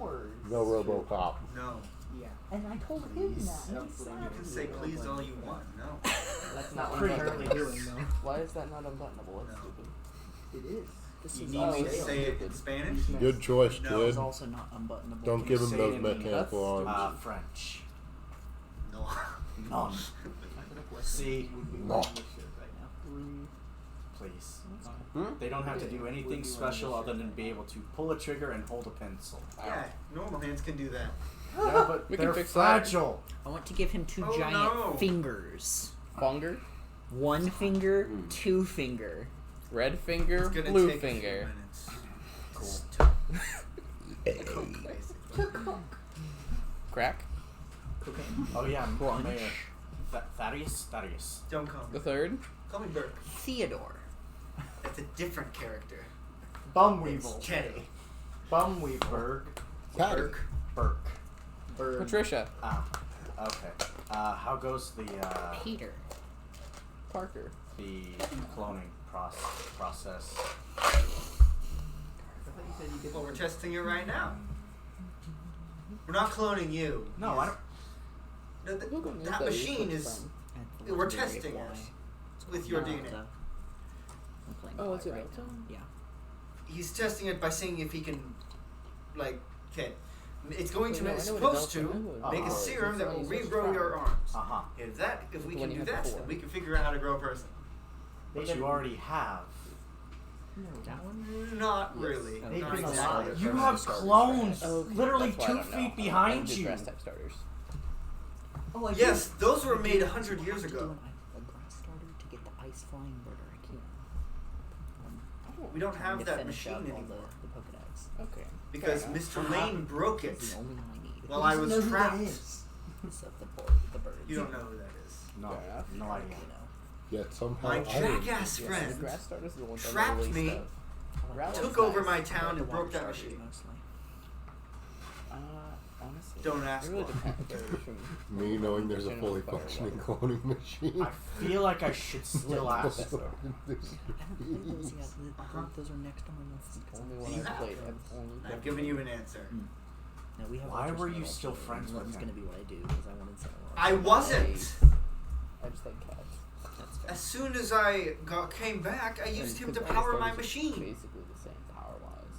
No RoboCop. No. Yeah. And I told him Please. that. And he said You can say please all you want. No. That's not what Pretty I'm currently close. doing, though. Why is that not unbuttonable? That's No. stupid. It is. This You is need me to also, say it in Spanish? Good choice, No, kid. it's also not unbuttonable. Don't Can give you him say those it in mechanical That's arms. French. No. None. See, No. please. Hmm? They don't have to do anything special other than be able to pull a trigger and hold a pencil. Yeah, normal hands can do that. Yeah, but We can they're fix that. fragile. I want to give him two Oh, giant no. fingers. Fonger, One finger, two finger. red finger, It's gonna blue take finger. A few minutes. Coke, basically. Crack. Oh yeah, Crunch. Mayor. Thaddeus. Don't call me. The third. Call me Burke. Theodore. That's a different character. Bumweevil. It's Teddy. Bumweevil. Berg. Patty. Burke. Bird. Patricia. Okay. How goes the Peter. Parker. cloning process? Well, we're testing it right now. We're not cloning you. No, I don't. No, Look at that this, machine it's is from- we're testing it with your DNA. I'm playing Oh, it's a right Delta? now. Yeah. He's testing it by seeing if he can, like, okay. It's going to. Wait, no, It's I know what a supposed to Delta is. make a Oh, serum it's that not will used as regrow your fat. arms. Uh-huh. If we The can one do you had that, before. then we can figure out how to grow a person. But you already have. That one? Not Yes. really. Oh, They've Not been exactly. alive. You have clones Okay, literally that's why I 2 don't know. feet I don't behind do you. grass type starters. Oh, I Yes, do. those were made 100 years I have to ago. do a grass starter to get the ice flying birder. I can't. We don't trying have to that finish machine up all anymore The Pokedex. Okay. because Fair enough. Mr. Lane broke it It's the only one I need. while I was Who trapped. that is? Except the birds. You don't know who that is. No, Fair enough. no idea. You know. Yet somehow My I didn't. jackass Yes, the friend grass starters are the ones trapped on the me, stuff. Rally's took over nice. my I town like the and broke water that starters machine. mostly. Honestly. Don't ask It really why. depends. Varies from Me knowing there's a general fully fire functioning level. cloning machine. I feel like I should still ask. I haven't played those yet. Those are next on my list. Only one You I've have played. them. I've only I've played given you them. an answer. No, we have. Why others were that you are still also- friends with One's him? going to be what I do because I wanted to. I wasn't. I just like cats. That's fair. As soon as I came back, I used him to Because power ice my starters are machine. Basically the same power wise.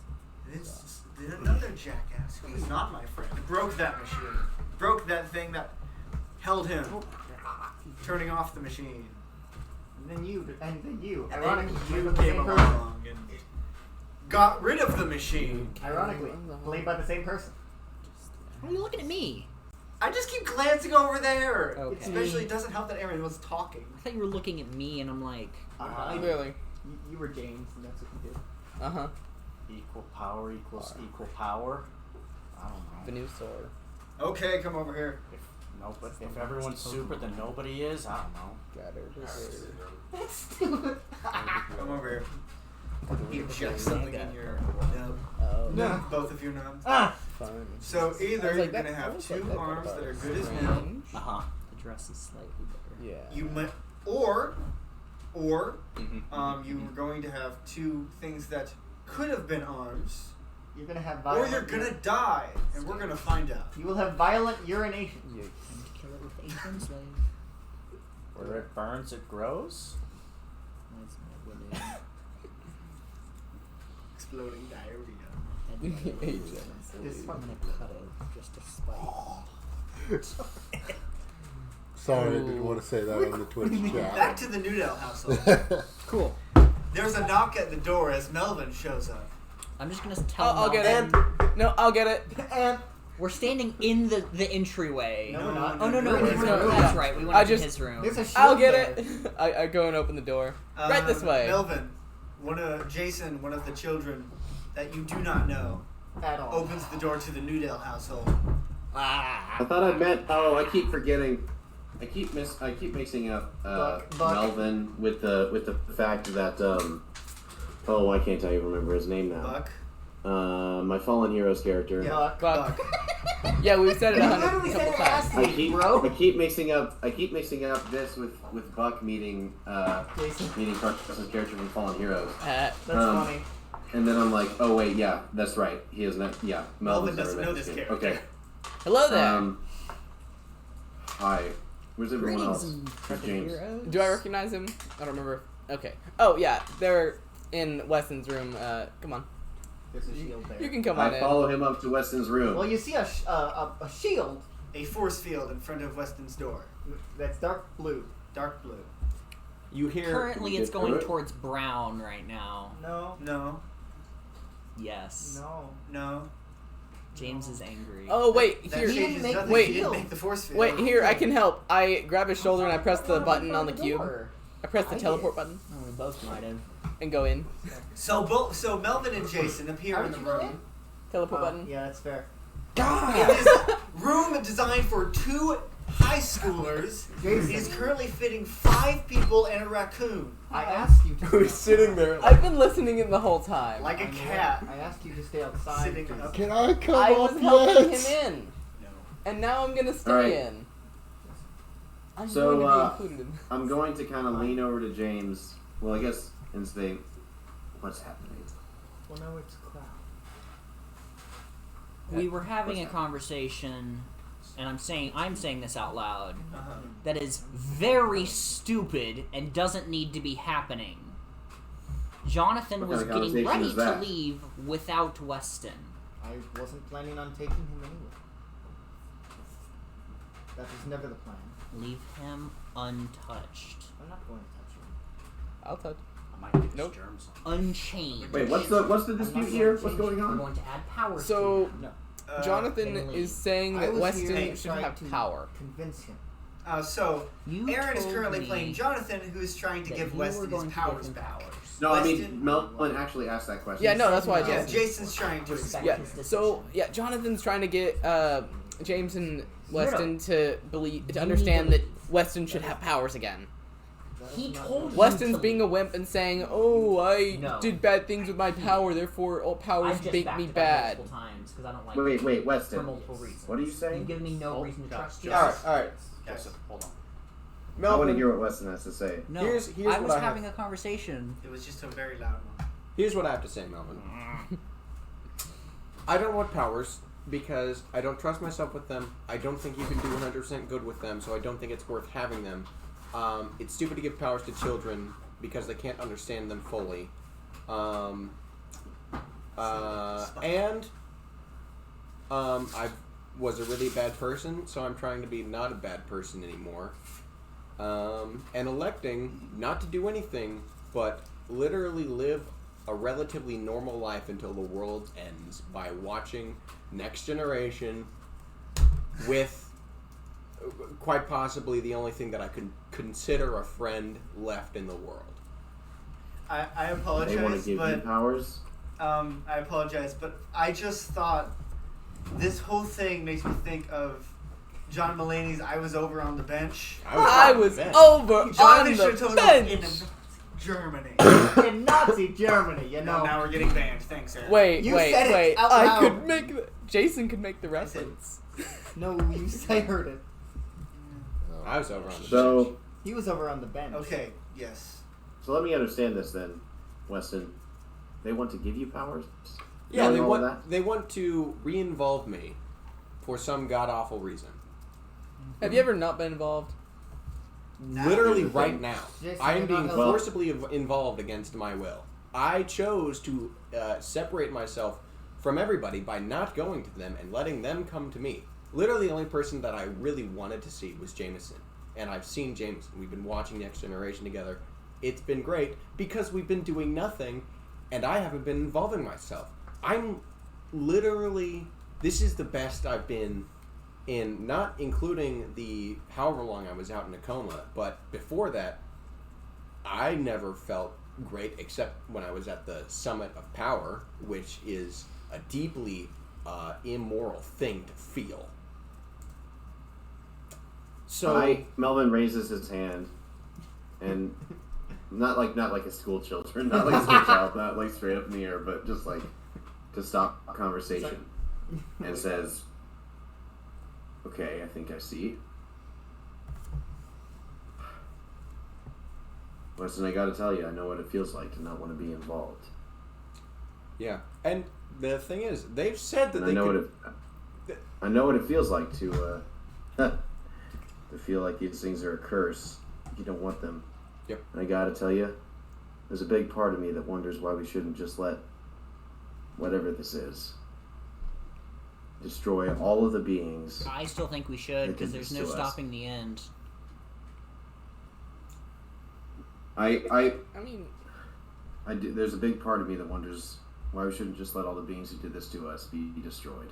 Then another jackass who was not my friend broke that machine. Broke that thing that held him, turning off the machine. And then you. And Ironically, then played you by the came same person. along and got rid of the machine. Ironically, played by the same person. Why are you looking at me? I just keep glancing over there. Okay. Especially, it doesn't help that Aaron was talking. I thought you were looking at me, and I'm like, Clearly. You were James, and that's what you did. Uh huh. Equal power equals equal power. I don't The know. new sword. Okay, come over here. If everyone's super, then nobody is. I don't know. Got her. That's stupid. Come over here. You inject something in your nub. Oh. No. Both of your nubs. Ah! Fun. So I either was you're like, gonna that- I have was like two that arms part that are was good as strange. new. Uh huh. the dress is slightly better. Yeah. You might, or Mhm. you were going to have two things that could have been arms, You're gonna have or violent. you're gonna die, and we're gonna find out. You will have violent urination. Yikes. Time to kill it with ancient slave. Where it burns, it grows. That's my good name. Exploding diarrhea. This I'm one. gonna cut it just to spite. Sorry, I didn't want to say that on the Twitch Back chat. to the Nudell household. Cool. There's a knock at the door as Melvin shows up. I'm just gonna tell I'll get it. Melvin. No, I'll get it. And We're standing in the entryway. No, we're not. Oh no, We're in his room. that's right. We went I into just- his room. there's a shield I'll get there. it. I go and open the door. Right this way. Melvin, Jason, one of the children that you do not know, At all. opens the door to the Newdale household. I thought I met. Oh, I keep forgetting. I keep mixing up Buck. Melvin with the fact that oh, why can't I even remember his name now? Buck. My Fallen Heroes character. Yeah. Buck. Buck. Yeah, we've said it You a literally said couple it times. last week, bro. I keep mixing up this with Buck meeting Jason. Carter's character from Fallen Heroes. That's funny. And then I'm like, oh wait, yeah, that's right. He is not. Yeah, Melvin Melvin's doesn't never know met this kid. character. Okay. Hello there. Hi. Where's everyone Greetings, else? Where's James? heroes. Do I recognize him? I don't remember. Okay. Oh yeah, they're in Weston's room. Come on. There's a shield there. You can come on I in. follow him up to Weston's room. Well, you see a shield A force field in front of Weston's door. that's dark blue. Dark blue. You hear Currently, Can we it's get going through it? towards brown right now. No. No. Yes. No. No. James is angry. Oh wait, That here. He didn't changes make nothing. the Wait. He didn't shield. make the force field. Wait, here, I can help. I grab his shoulder and I press the button on the cube. Door. I press the I teleport did. button Oh, we both might have. and go in. So Melvin and Jason appear How in did the you go room. in? Teleport Oh, button. yeah, that's fair. In this room designed for 2 high schoolers, Jason. is currently fitting 5 people and a raccoon. I asked you to. who's sitting there? I've been listening in the whole time. Like a I know. cat. I asked you to stay outside. Sitting please. up. Can I come I up was helping yet? him in, No. and now I'm gonna stay Alright. in. I'm So, going to be included in. I'm going to kind of lean over to James. Well, I guess and say, "What's happening?" Well, no, it's cloud. We were having a What's that? conversation, and I'm saying this out loud. Uh-huh. That is very stupid and doesn't need to be happening. Jonathan What was kind of getting conversation ready is to that? leave without Weston. I wasn't planning on taking him anyway. That was never the plan. Leave him untouched. I'm not going to touch him. I'll touch. I might get Nope. germs. Unchained. Wait, what's the dispute here? What's going I'm on? going to add powers So- to him. No. Jonathan Can leave. is saying I that was Weston here should trying have to power. Convince him. So You Aaron is told currently me playing Jonathan, who's trying to that give you Weston were his going to powers give him back. powers. No, I Weston- mean Melvin actually asked that question. Yeah, no, that's why I Yeah, did. Jason's trying to Respect Yeah. his So decision. yeah, Jonathan's trying to get James and Weston to believe to You understand need to that Weston should have powers again. That He is not told what- you Weston's to being a wimp and saying, "Oh, I No. did bad things with my power, therefore all powers I've just make backed me it up bad." multiple times because I don't like Wait, it for Weston. multiple reasons. What are you saying? You've given me no Oh, reason to God, trust you. Joseph. All right. Joseph, hold on. I want to Melvin, hear what Weston has to say. No, Here's I what was I having have. a conversation. It was just a very loud one. Here's what I have to say, Melvin. I don't want powers because I don't trust myself with them. I don't think you can do 100% good with them, so I don't think it's worth having them. It's stupid to give powers to children because they can't understand them fully. I was a really bad person, so I'm trying to be not a bad person anymore. And electing not to do anything, but literally live a relatively normal life until the world ends by watching Next Generation with quite possibly the only thing that I could consider a friend left in the world. I They want to apologize, give you but powers. I apologize, but I just thought this whole thing makes me think of John Mulaney's "I Was Over on the Bench." I was Ben. over on Jonathan should the have told him in bench. Germany. In Nazi Germany, you know. Now we're getting banned. Thanks, Aaron. Wait, You said it wait. out I loud. could make the Jason could make the I said- reference. No, you I heard it. I was over on the bench. So, He was over on the bench. Okay. Yes. so let me understand this then, Weston. They want to give you powers. Yeah, Knowing they all of want they want to re-involve me for some god awful reason. Have you ever not been involved? Literally right now, Jason, I am you're being not helping. forcibly involved against my will. I chose to separate myself from everybody by not going to them and letting them come to me. Literally, the only person that I really wanted to see was Jameson, and I've seen Jameson. We've been watching Next Generation together. It's been great because we've been doing nothing, and I haven't been involving myself. I'm literally... This is the best I've been in, not including the however long I was out in a coma, but before that, I never felt great except when I was at the summit of power, which is a deeply immoral thing to feel. So Melvin raises his hand, and not like a school children, not like a school child, not like straight up in the air, but just like to stop a conversation, and says, "Okay, I think I see. Weston, I gotta tell you, I know what it feels like to not want to be involved. yeah, and the thing is, they've said that And I know what it feels like to feel like these things are a curse. You don't want them. Yep. And I gotta tell you, there's a big part of me that wonders why we shouldn't just let whatever this is destroy all of the beings. I still think we should, because there's no stopping the end. I mean, do, there's a big part of me that wonders why we shouldn't just let all the beings who did this to us be destroyed.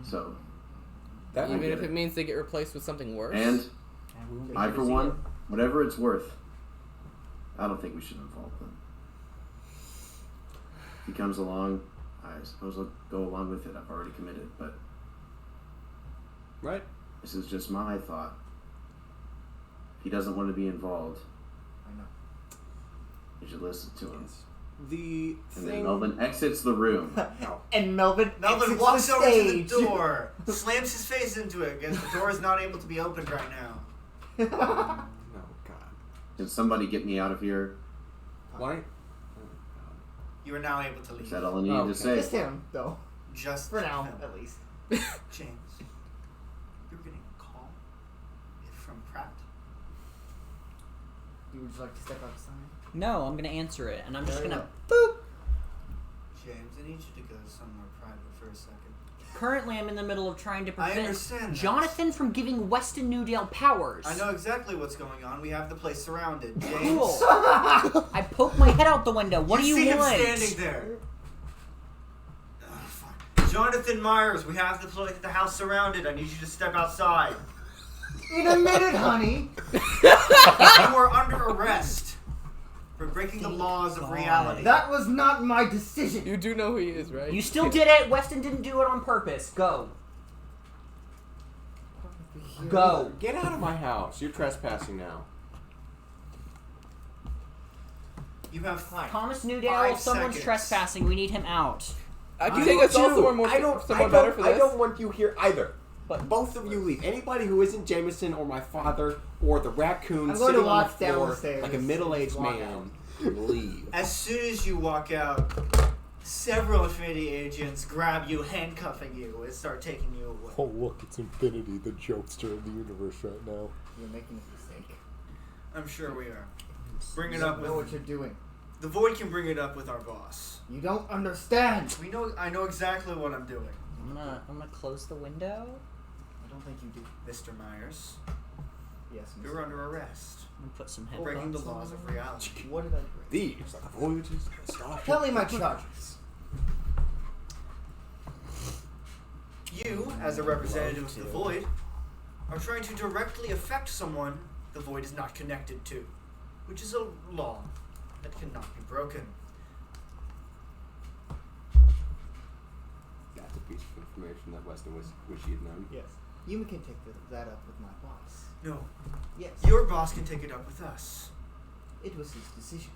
So, that even if it means they get replaced with something worse. and I, for one, whatever it's worth, I don't think we should involve them. If he comes along, I suppose I'll go along with it. I've already committed, but right. this is just my thought. If he doesn't want to be involved, I know. you should listen to him. The And then thing. Melvin exits the room. And Melvin exits walks the over to the stage. door, slams his face into it, because the door is not able to be opened right now. Oh God. Can somebody get me out of here? Why? You are now able to leave. Is that all I needed to say? Just him, though. Just For now, him. at least. James, you're getting a call from Pratt. You would like to step outside? No, I'm gonna answer it, and I'm just Very gonna well. boop. James, I need you to go somewhere private for a second. Currently, I'm in the middle of trying to I prevent understand that. Jonathan from giving Weston Newdale powers. I know exactly what's going on. We have the place surrounded. James. Cool. I poke my head out the window. What do you see want? him standing there. Oh, fuck. Jonathan Myers, we have the house surrounded. I need you to step outside. In a minute, honey. You are under arrest for breaking the laws of reality. That was not my decision. You do know who he is, right? You still did it. Weston didn't do it on purpose. Go. Go. Get out of my house. You're trespassing now. You have Thomas Newdale, 5 someone's seconds. trespassing. We need him out. I can take us all somewhere better for this. I don't want you here either. But both of you leave. Anybody who isn't Jameson or my father or the raccoon I'm going sitting to on the walk down floor the stairs like a and middle-aged walk man, leave. As soon as you walk out, several Infinity agents grab you, handcuffing you, and start taking you away. Oh, look, it's Infinity, the jokester of the universe right now. You're making a mistake. I'm sure we are. Bring You it up don't know what with you're doing. the Void can bring it up with our boss. You don't understand. I know exactly what I'm doing, I'm gonna close the window. I don't think you do. Mr. Myers. Yes, Mr. You're under arrest. I'm gonna put some For breaking the headphones laws on. of reality. What did I break? These are the voyages that start. Tell me my charges. You, as a representative of the Void, are trying to directly affect someone the Void is not connected to, which is a law that cannot be broken. That's a piece of information that Weston wish he had known. Yes. You can take that up with my boss. No, Yes. your boss can take it up with us. It was his decision.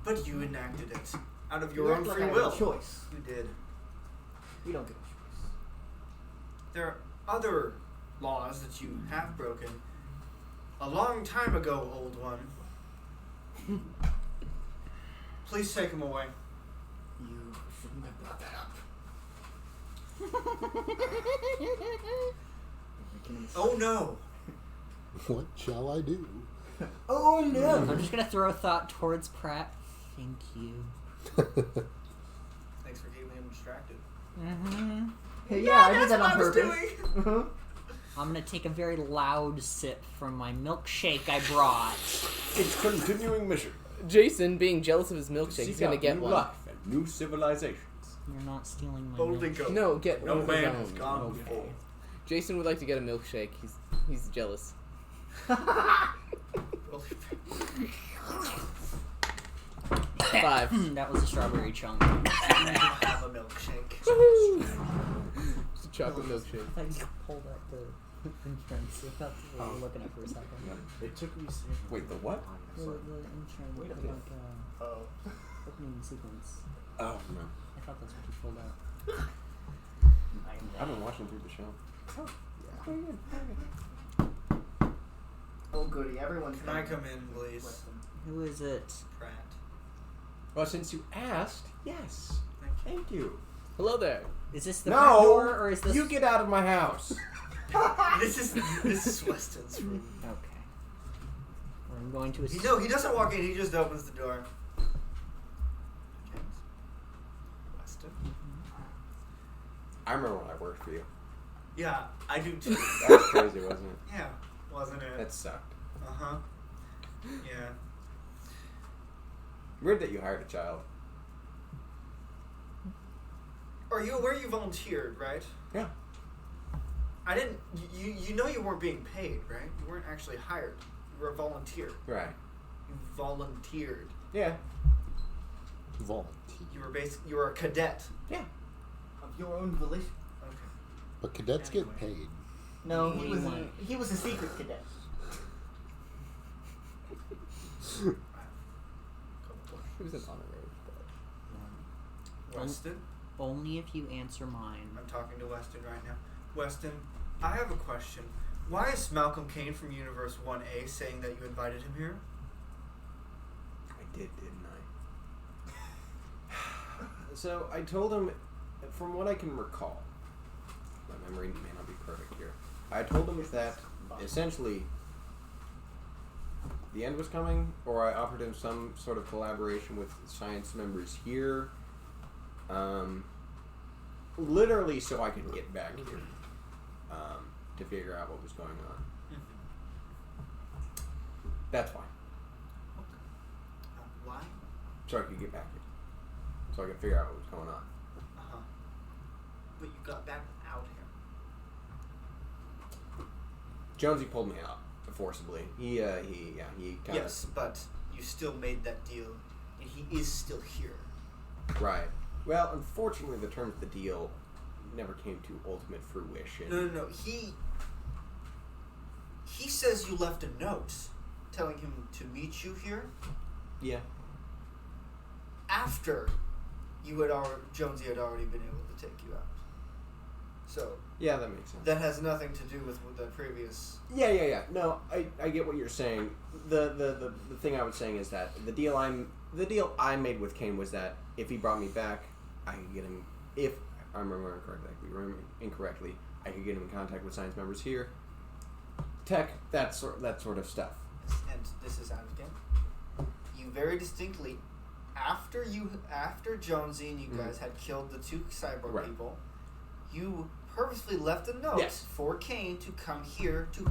But you enacted it out of You your act own like free I have will. a choice. You did. We don't get a choice. There are other laws that you have broken. A long time ago, old one. Please take him away. You shouldn't have brought that up. Oh no! What shall I do? Oh no! I'm just gonna throw a thought towards Pratt. Thank you. Thanks for keeping him distracted. Mm-hmm. Hey, yeah, I did that on purpose. Uh-huh. I'm gonna take a very loud sip from my milkshake I brought. It's continuing mission. Jason, being jealous of his milkshake, Seek is gonna out get new one. life and new civilizations. You're not stealing my Boldly milk. go. No, get No one of his man own. has gone Okay. before. Jason would like to get a milkshake. He's jealous. Five. That was a strawberry chunk. Have a milkshake. Just a chocolate milkshake. I just pulled up the entrance. If that's what you're looking at for a second. It took me. Wait, the what? The entrance, Wait a the, minute. opening sequence. Oh no, I thought that's what you pulled out. I've been watching through the show. Oh goody, everyone's Can I come in, please? Weston. Who is it? Pratt. Well, since you asked, yes. Thank you. Hello there. Is this the front door, No, or is this? you get out of my house. This is Weston's room. Okay. I'm going to. He doesn't walk in. He just opens the door. James. Weston. I remember when I worked for you. Yeah, I do too. That was crazy, wasn't it? Yeah, wasn't it? That sucked. Uh huh. Yeah. Weird that you hired a child. Are you aware you volunteered, right? Yeah. I didn't. You know you weren't being paid, right? You weren't actually hired. You were a volunteer. Right. You volunteered. Yeah. Volunteer. You were a cadet. Yeah. Of your own volition. Okay. But cadets Anyway. get paid. No, What do you want? he was a secret cadet. He was an honorary. Weston, Only if you answer mine. I'm talking to Weston right now. Weston, I have a question. Why is Malcolm Kane from Universe 1A saying that you invited him here? I did, didn't I? So I told him, from what I can recall, my memory may not be perfect here. I told him that essentially the end was coming, or I offered him some sort of collaboration with science members here, literally so I could get back here to figure out what was going on. That's why. Why? So I could get back here. So I could figure out what was going on. Uh-huh. But you got back without him. Jonesy pulled me out forcibly. He kind of. Yes, but you still made that deal, and he is still here. Right. Well, unfortunately, the terms of the deal never came to ultimate fruition. No. He says you left a note telling him to meet you here Yeah. after Jonesy had already been able to take you out. So Yeah, that makes sense. that has nothing to do with the previous. Yeah. No, I get what you're saying. The thing I was saying is that the deal I made with Kane was that if he brought me back, I could get him. If I remember incorrectly, I could get him in contact with science members here. Tech, that sort of stuff. And this is out again. You very distinctly, after Jonesy and you guys had killed the two cyborg Right. people, you purposely left a note Yes. for Kane to come here to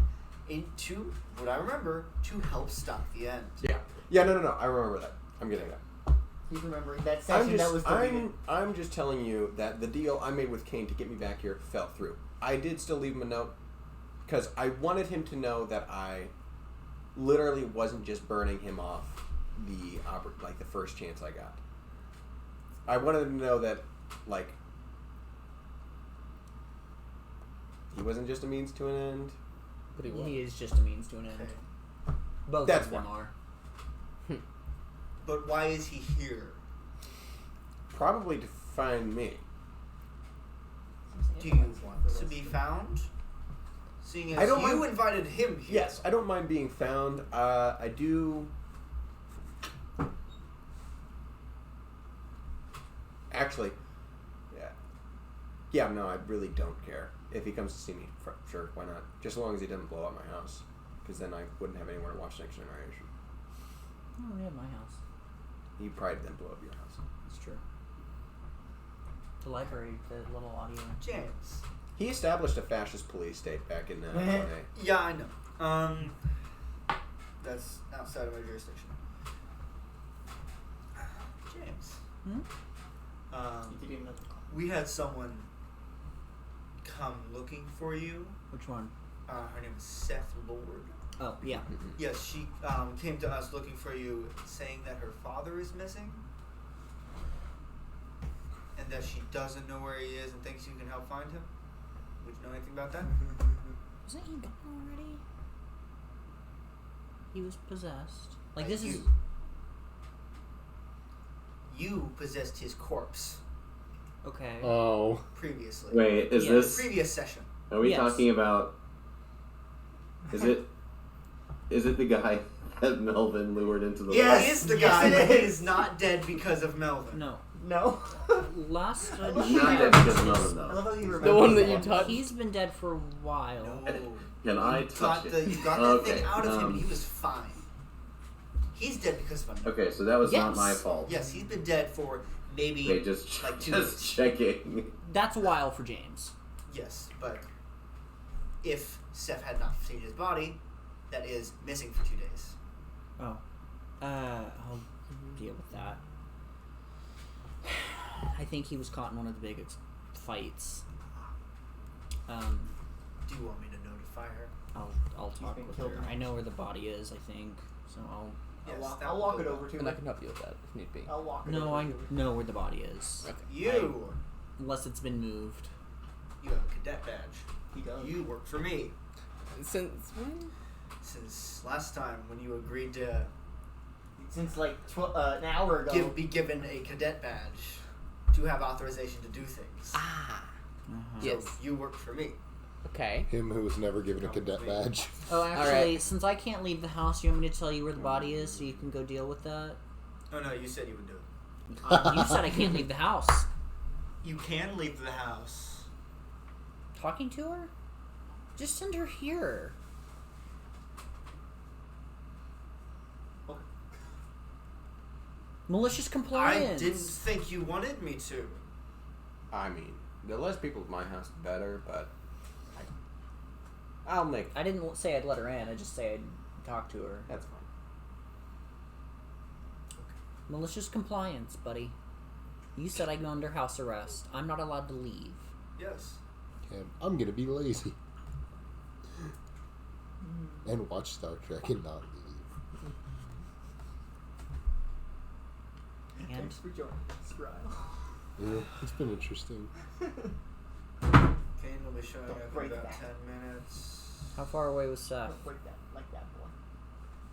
what I remember, to help stop the end. Yeah. No. I remember that. I'm getting that. He's remembering that session that was deleted. I'm just telling you that the deal I made with Kane to get me back here fell through. I did still leave him a note because I wanted him to know that I literally wasn't just burning him off the first chance I got. I wanted him to know that he wasn't just a means to an end. But he was. He is just a means to an end. Okay. Both That's of them why. are. But why is he here? Probably to find me. Do you want to be found? Seeing I as don't you mind- invited him here. Yes, I don't mind being found. I do. Actually, yeah. No, I really don't care if he comes to see me. Sure, why not? Just as long as he doesn't blow up my house, because then I wouldn't have anywhere to watch Next Generation. Oh, we have my house. He probably didn't blow up your house. It's true. The library, the little audio. James. He established a fascist police state back in 1A. Yeah, I know. That's outside of my jurisdiction. We had someone come looking for you. Which one? Her name is Seth Lord. Oh, yeah. Yes, she came to us looking for you, saying that her father is missing. And that she doesn't know where he is and thinks you can help find him. Would you know anything about that? Wasn't he gone already? He was possessed. Like, this you. is... You possessed his corpse Okay. Oh. previously. Wait, is Yeah. this? Previous session. Are we Yes. talking about? Is it? Is it the guy that Melvin lured into the? Yes, lake? he is the Yes, guy, it but he is. is not dead because of Melvin. No. No. Last I He's not dead because of Melvin, I though. love how you remember The one that that. you touched. He's been dead for a while. No. Can I You touch got it? you got that Okay, thing out of him and he was fine. He's dead because of him. Okay, so that was not Yes. my fault. Yes, he's been dead for maybe Okay, just like 2 just weeks. checking. That's a while for James. Yes, but if Seth had not seen his body, that is missing for 2 days. Oh. I'll deal with that. I think he was caught in one of the big fights. Do you want me to notify her? I'll talk been with killed her. now. I know where the body is, I think. So I'll... Yes, that I'll will walk go it well. over to And I her. can help you with that if need be. I'll walk it No, over I to her. know where the body is. Okay. You Unless it's been moved. you have a cadet badge. He does. You work for me. Since when? Since last time when you agreed to Since like an hour ago. be given a cadet badge to have authorization to do things. Ah. So Yes. you work for me. Okay. Him who was never given a cadet badge. Oh, actually, right. since I can't leave the house, you want me to tell you where the body is so you can go deal with that? Oh no, you said you would do it. You said I can't leave the house. You can leave the house. Talking to her? Just send her here. Okay. Malicious I compliance. didn't think you wanted me to. I mean, the less people at my house, the better, but I'll make... I didn't say I'd let her in. I just say I'd talk to her. That's fine. Malicious compliance, buddy. You said I'd go under house arrest. I'm not allowed to leave. Yes. Okay, I'm gonna be lazy. And watch Star Trek and not leave. And Thanks for joining us, Ryle. Yeah, it's been interesting. Kane will be showing Don't up in break about that. 10 minutes. how far away was Seth? Don't break that like that, boy.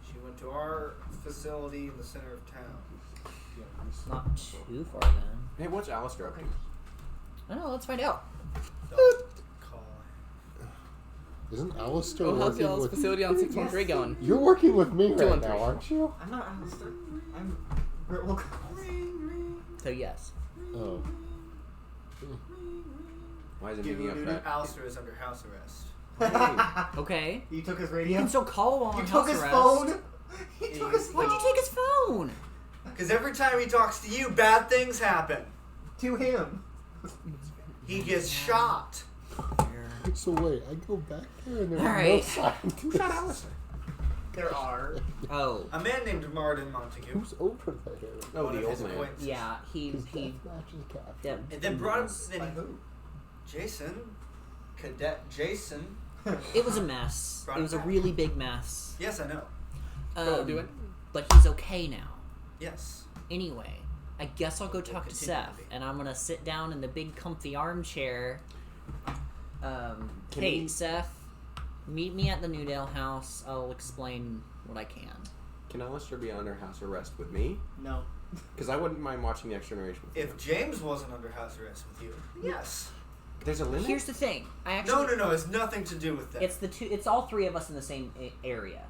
She went to our facility in the center of town. Not too far then. Hey, what's Alistair up to? I don't know. Let's find out. Don't call him. Isn't Alistair Oh, how's working y'all's with... facility on 613 going? You're working with me right 213. now, aren't you? I'm not Alistair. I'm Britt Wilcox. So yes. Oh. Why is it Dude, making up that? Alistair is under house arrest. Okay. You took his You radio. can still call while You on took house his arrest. phone. He took his phone. Why'd you take his phone? Because every time he talks to you, bad things happen. To him. He gets shot. So wait, I go back there and there's Alright. no scientist. There are. Oh. A man named Martin Montague. Who's over there? Oh, one the of old his man. acquaintances. Yeah, he His death matches captain. Yep. And then brought By then who? Jason, Cadet Jason. It was a mess. Brought It was a back. really big mess. Yes, I know. Oh, do it. But he's okay now. Yes. Anyway, I guess I'll go talk to continue to Seth, be. and I'm gonna sit down in the big comfy armchair. Can Hey, we- Seth, meet me at the Newdale house. I'll explain what I can. Can Alistair be under house arrest with me? No. Because I wouldn't mind watching the Next Generation with If James wasn't under house arrest with you, yes. you. There's a limit? Here's the thing. I actually No. It's nothing to do with that. It's the two. It's all three of us in the same area.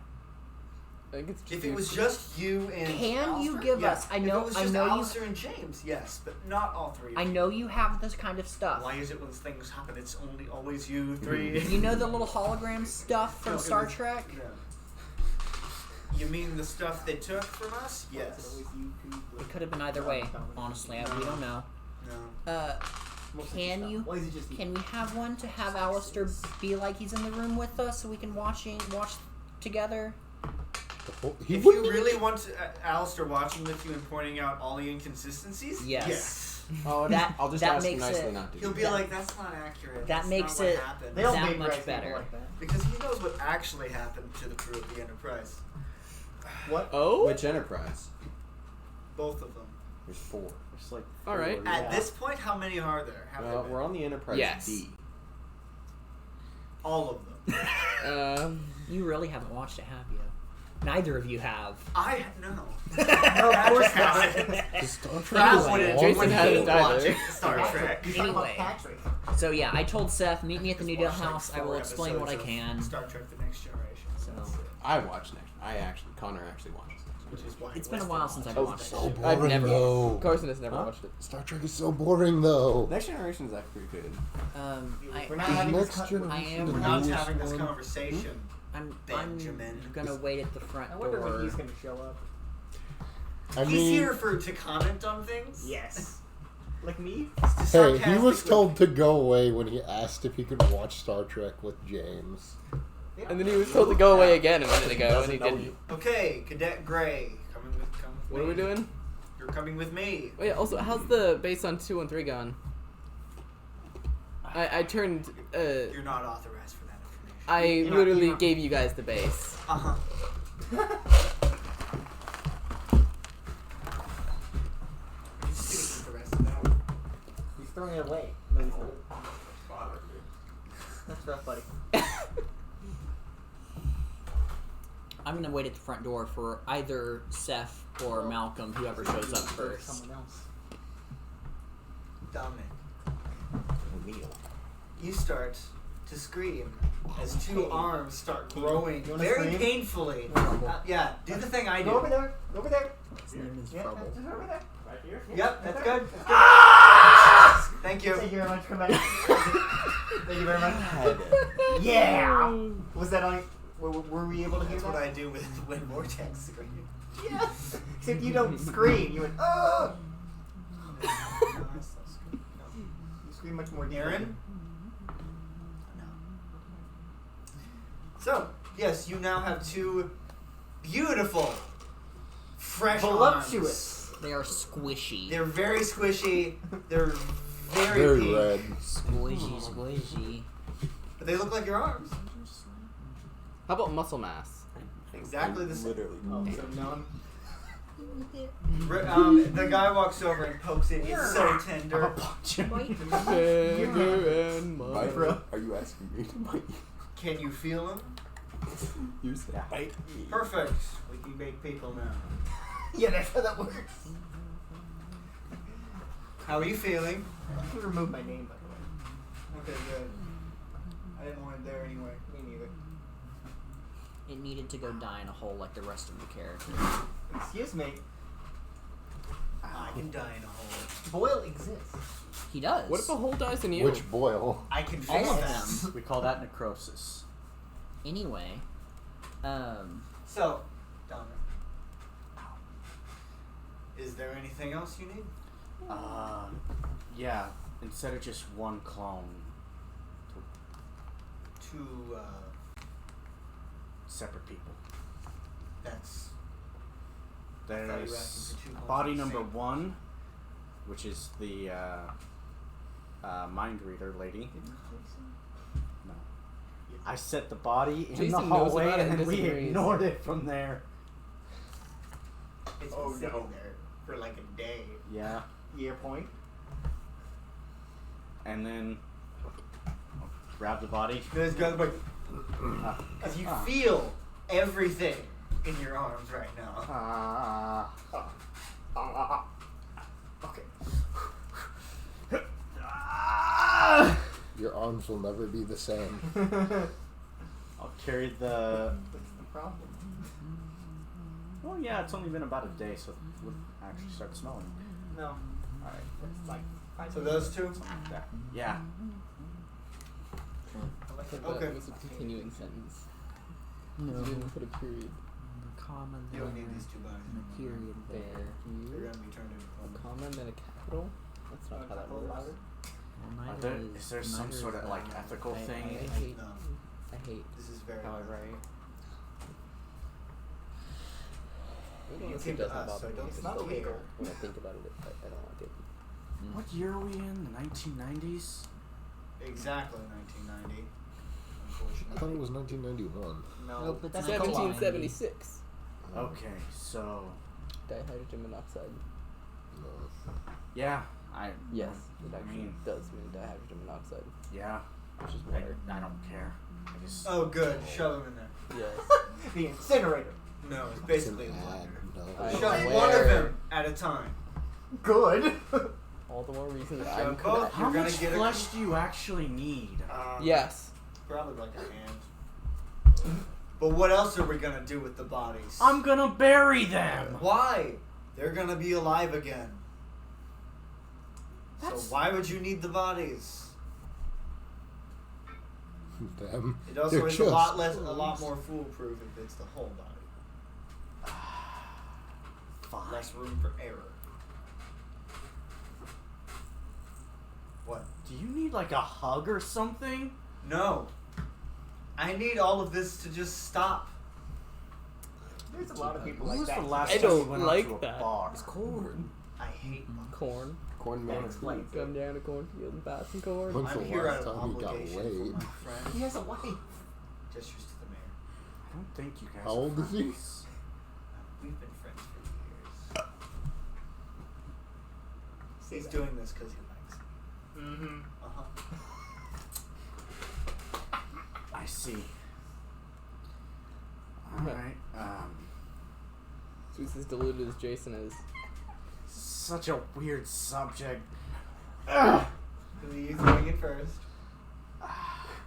I think it's just If you. it was just you and Can you Alistair, give yeah. us? I If know. it was I just know you. Alistair and James, yes, but not all three. Of I you. know you have this kind of stuff. Why is it when things happen, it's only always you three? You know the little hologram stuff from No, it Star was- Trek? No. You mean the stuff they took from us? Yes. It could have been either way. Honestly, we don't know. No. Can you? Why is it just Can we have one to have Alistair be like he's in the room with us so we can watch together? He If wouldn't you even- really want Alistair watching with you and pointing out all the inconsistencies, Yes. Oh, That- I'll just that ask him makes nicely it- not to. he'll be like, "That's not accurate. That That's makes not what it- happened." They don't That vaporize much people better. like that. Because he knows what actually happened to the crew of the Enterprise. What? Oh? Which Enterprise? Both of them. There's 4. There's like All right. 4. At this point, how many are there? Have there been? We're on the Enterprise Yes. D. All of them. You really haven't watched it, have you? Neither of you have. I no. No, of course not. Star Trek That is wouldn't long Jason ago. hasn't either. watching Star Trek. You're talking about Anyway. Patrick. So yeah, I told Seth, meet me at the New Deal Watched, like, house. I will 4 explain what I episodes of can. Star Trek: The Next Generation. So- That's it. I watched next. Connor actually watches Which is why It's been a Weston while since I've watches watched that it. So shit. I've boring never. though. Carson has never Huh? watched it. Star Trek is so boring though. Next Generation is actually pretty good. We're not Is having this Next con- Generation I am- the We're not newest having this one? conversation. I'm Benjamin. gonna wait at the front I wonder when door. he's gonna show up. I He's mean, here to comment on things. Yes. Like me? hey, he was told to go away when he asked if he could watch Star Trek with James. And then he was told to go away again a minute ago, and he Doesn't know didn't. Okay, Cadet Gray, come with What are we me. doing? You're coming with me. Wait, also, how's the base on 213 gone? I turned. You're not authorized for that information. I You're not- literally you're not- gave you guys the base. Uh-huh. You just keep the rest of that. He's throwing it away. No, he's not. That's rough, buddy. I'm gonna wait at the front door for either Seth or Malcolm, whoever shows up first. Someone else. Dominic, O'Neill. you start to scream as two Okay. arms start growing You wanna very scream? painfully. Trouble. Yeah, do the thing I Go over do. there. Go over there. His name is Yeah, Trouble. just over there. Right here? Yep, that's good. That's good. Thank you. Thank you very much. Come back. Thank you very much. Yeah. Was that on? Were we able to hear That's that? what I do when Vortex scream. Yes. Except you don't scream. You went, oh. No, I still scream. No. You scream much more. Aaron? No. So, yes, you now have two beautiful, fresh Voluptuous. arms. They are squishy. They're very squishy. They're very, Very pink. red. Squishy, squishy. But they look like your arms. How about muscle mass? Exactly the same. Literally. Oh, so none. The guy walks over and pokes it. It's so tender. Tender and Bite, muscle. are you asking me to bite you? Can you feel him? You said bite me. Perfect. We can make people now. Yeah, that's how that works. How are you feeling? You can remove my name, by the way. Okay, good. I didn't want it there anyway. Me neither. It needed to go die in a hole like the rest of the characters. Excuse me. I can die in a hole. Boyle exists. He does. What if a hole dies in you? Which Boyle? I can fix All of that. them. We call that necrosis. Anyway, So, Dominic, is there anything else you need? Yeah. Instead of just one clone, To, separate people. that's... I thought you were There's asking for two clones body of the number same. 1, which is the mind reader lady. No. I set the body in Jason the knows hallway about it and and then we disagrees. ignored it from there. It's Oh, been sitting no. there for like a day. Yeah. Year point. And then grab the body. There's got like... Uh, Because you feel everything in your arms right now. Okay. Your arms will never be the same. I'll carry the. What's the problem? Well, yeah, it's only been about a day, so it would actually start smelling. No. Alright. It's like 5 So those two? Yeah. Yeah. I thought Okay. that was a continuing sentence. no. You didn't put a period. Comma You there. don't need these two bodies. And a period there. They're Here. gonna be turned into A clones. comma and then a capital? That's not how that works. Well, Is neither there some neither sort is of like that. ethical I thing? hate, No, I hate this is very... how I write. I'm You going to came say to doesn't us, bother so me. don't It's not illegal. illegal. When I think about it, I don't like it. What year are we in? The 1990s? Exactly 1990. I thought Unfortunately. it was 1991. No. Nope, it's 1776. Okay, so Dihydrogen monoxide. No. yeah, I Yes, it actually mean, does mean dihydrogen monoxide, yeah, which is I water. don't care. I just Oh, good. Shove him in there. Yes. The incinerator. No, it's basically a It's an blender. ad, no. I- Shove Where? one of them at a time. Good. All the more reason that Shove I'm both. correct. How You're gonna much get flesh do you actually need? Yes. Probably like a hand. But what else are we gonna do with the bodies? I'm gonna bury them. Why? They're gonna be alive again. That's- So why would you need the bodies? Them. It also They're is a just lot more foolproof if it's the whole body. Fine. Less room for error. What? Do you need like a hug or something? No. I need all of this to just stop. There's a lot of people When like was that. the last I time you don't went like out to a that. bar? It's corn. I hate Corn. Corn man. Explains it. Come down to cornfield and buy some corn. When's I'm the here last out of time you got obligation for laid? my friend. He has a wife. Just used to the mayor. I don't think you guys. How old are is he? friends. We've been friends for years. He's doing this because he likes me. Mm-hmm. Uh-huh. I see. All right. Who's as deluded as Jason is? Such a weird subject. Who are you throwing in first?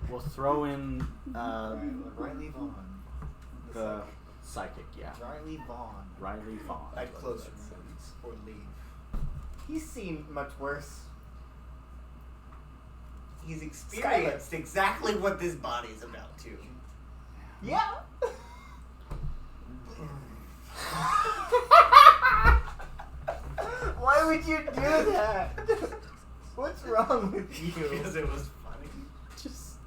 We'll throw in Riley Vaughn. the psychic. Yeah, Riley Vaughn. Riley Vaughn. I'd close your movies or leave. He's seen much worse. He's experienced exactly what this body's about too. Yeah. Why would you do that? What's wrong with you? Because it was funny. Just.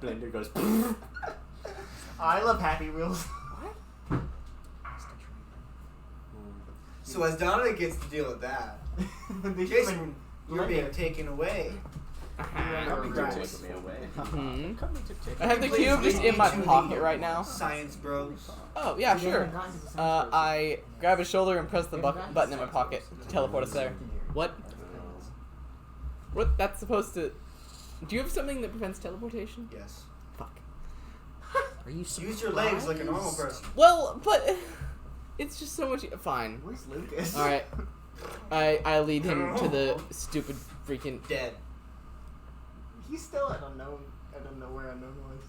Blender goes. I love Happy Wheels. So as Donna gets to deal with that, Jason, you're being taken away. Mhm. Right. me away. Hmm. Coming to take I have the Please cube just lead in me my to the pocket right now. Science bros. Oh, yeah, sure. I grab his shoulder and press the button in my pocket to teleport us there. What? What? That's supposed to... Do you have something that prevents teleportation? Yes. Fuck. Are you surprised? Use your legs like a normal person. Well, but... It's just so much... Fine. Where's Lucas? Alright. I lead him to the stupid freaking... Dead. He's still at unknown. I don't know where unknown was.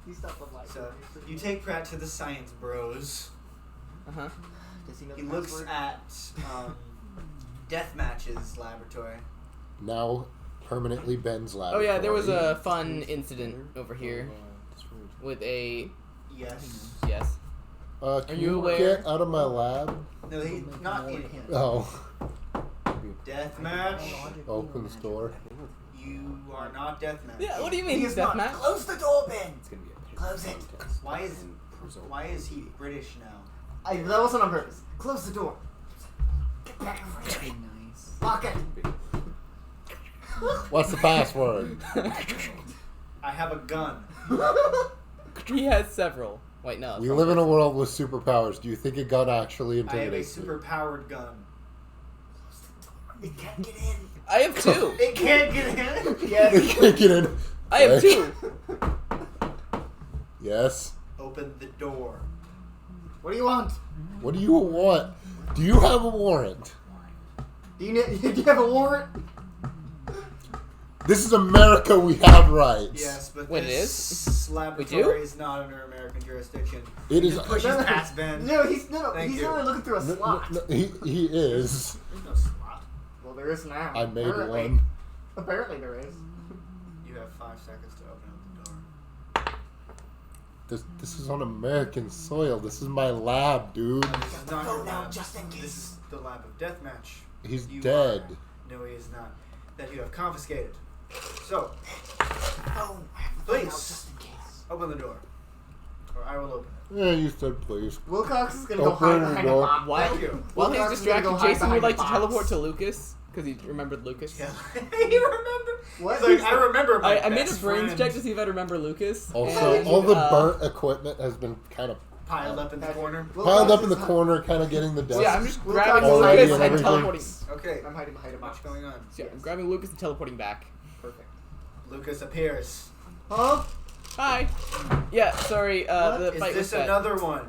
He's still the light. So you take Pratt to the Science bros. Uh-huh. Does he know He the looks password? at Deathmatch's laboratory. Now permanently Ben's Oh laboratory. yeah, there was a fun incident over here with a... Yes. Yes. Can Are you you aware? get out of my lab? No, he's not in him. Oh, Deathmatch. opens door. You are not Deathmatch. Yeah, what do you mean, He is not. deathmatch? Close the door, Ben. It's gonna be a picture Close it. contest. Why is he British now? That wasn't on purpose. Close the door. Get back over here. Nice. Lock it. What's the password? I have a gun. He has several. Wait, no. We live in a world with superpowers. Do you think a gun actually I have a intimidates you? super-powered gun. It can't get in. I have two. It can't get in. They Yes. can't get in. I have two. Yes. Open the door. What do you want? What do you want? Do you have a warrant? Do you have a warrant? This is America. We have rights. Yes, but Wait, it this do? laboratory is not under American jurisdiction. It is. Just push his past Ben. No, he's no. Thank He's you. only looking through a No, slot. no, he is. There's no slot. Well, there is now. I made Apparently. one. Apparently there is. You have 5 seconds to open up the door. This is on American soil. This is my lab, dude. This is not Go your now, lab. just in This case. is the lab of Deathmatch. He's You dead. are- No, he is not. That you have confiscated. So, Phone. I have the phone out Please. just in case. open the door. Or I will open it. Yeah, you said please. Wilcox is gonna go Open hide the behind a door. box. What? Thank you. While he's Wilcox is gonna distracted, go hide Jason would behind like a to box. teleport to Lucas because he remembered Lucas. Yeah. You remember? What? He's like, I remember my I made a best brains friend. check to see if I remember Lucas. Also, and, all the burnt equipment has been kind of Piled up in the corner. piled up in the corner, kind of getting the So desk. yeah, I'm just Wilcox grabbing is Lucas hiding and and everything. teleporting. Okay. I'm hiding behind a box. What's going on? So yeah, I'm grabbing Lucas and teleporting back. Perfect. Lucas appears. Huh? Hi. Yeah, sorry. What? The Is fight was this bad. another one?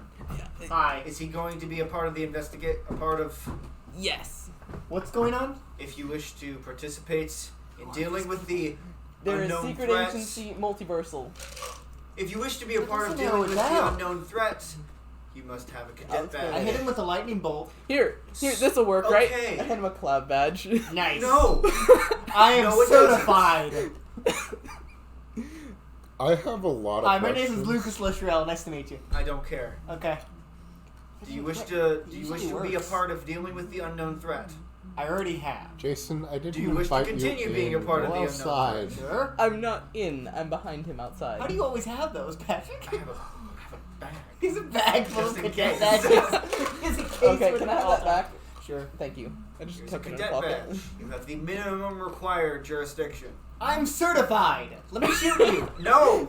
Hi. Is he going to be a part of the investigate? A part of? Yes. What's going on? If you wish to participate in dealing with the There is unknown secret threats, agency multiversal. if you wish to be a part of doesn't dealing narrow with it the down. unknown threats, you must have a cadet Okay. I hit badge. him with a lightning bolt. Here, this will work, right? Okay. I hand him a cloud badge. Nice. No. I am No, it doesn't. certified. I have a lot of Hi, my name questions. is Lucas Luttrell. Nice to meet you. I don't care. Okay. Do you wish to Usually be a works. part of dealing with the unknown threat? I already have. Jason, I didn't Do you wish to invite continue you being in. a part of Go the unknown outside. threat? Sure. I'm not in. I'm behind him outside. How do you always have those, Patrick? I have a bag. He's a bag full Just of in cadet case. badges. He's a case Okay, with can a I have ball. that back? Sure. Thank you. I just Here's a took it in a cadet pocket. badge. You have the minimum required jurisdiction. I'm certified. Let me shoot you. No!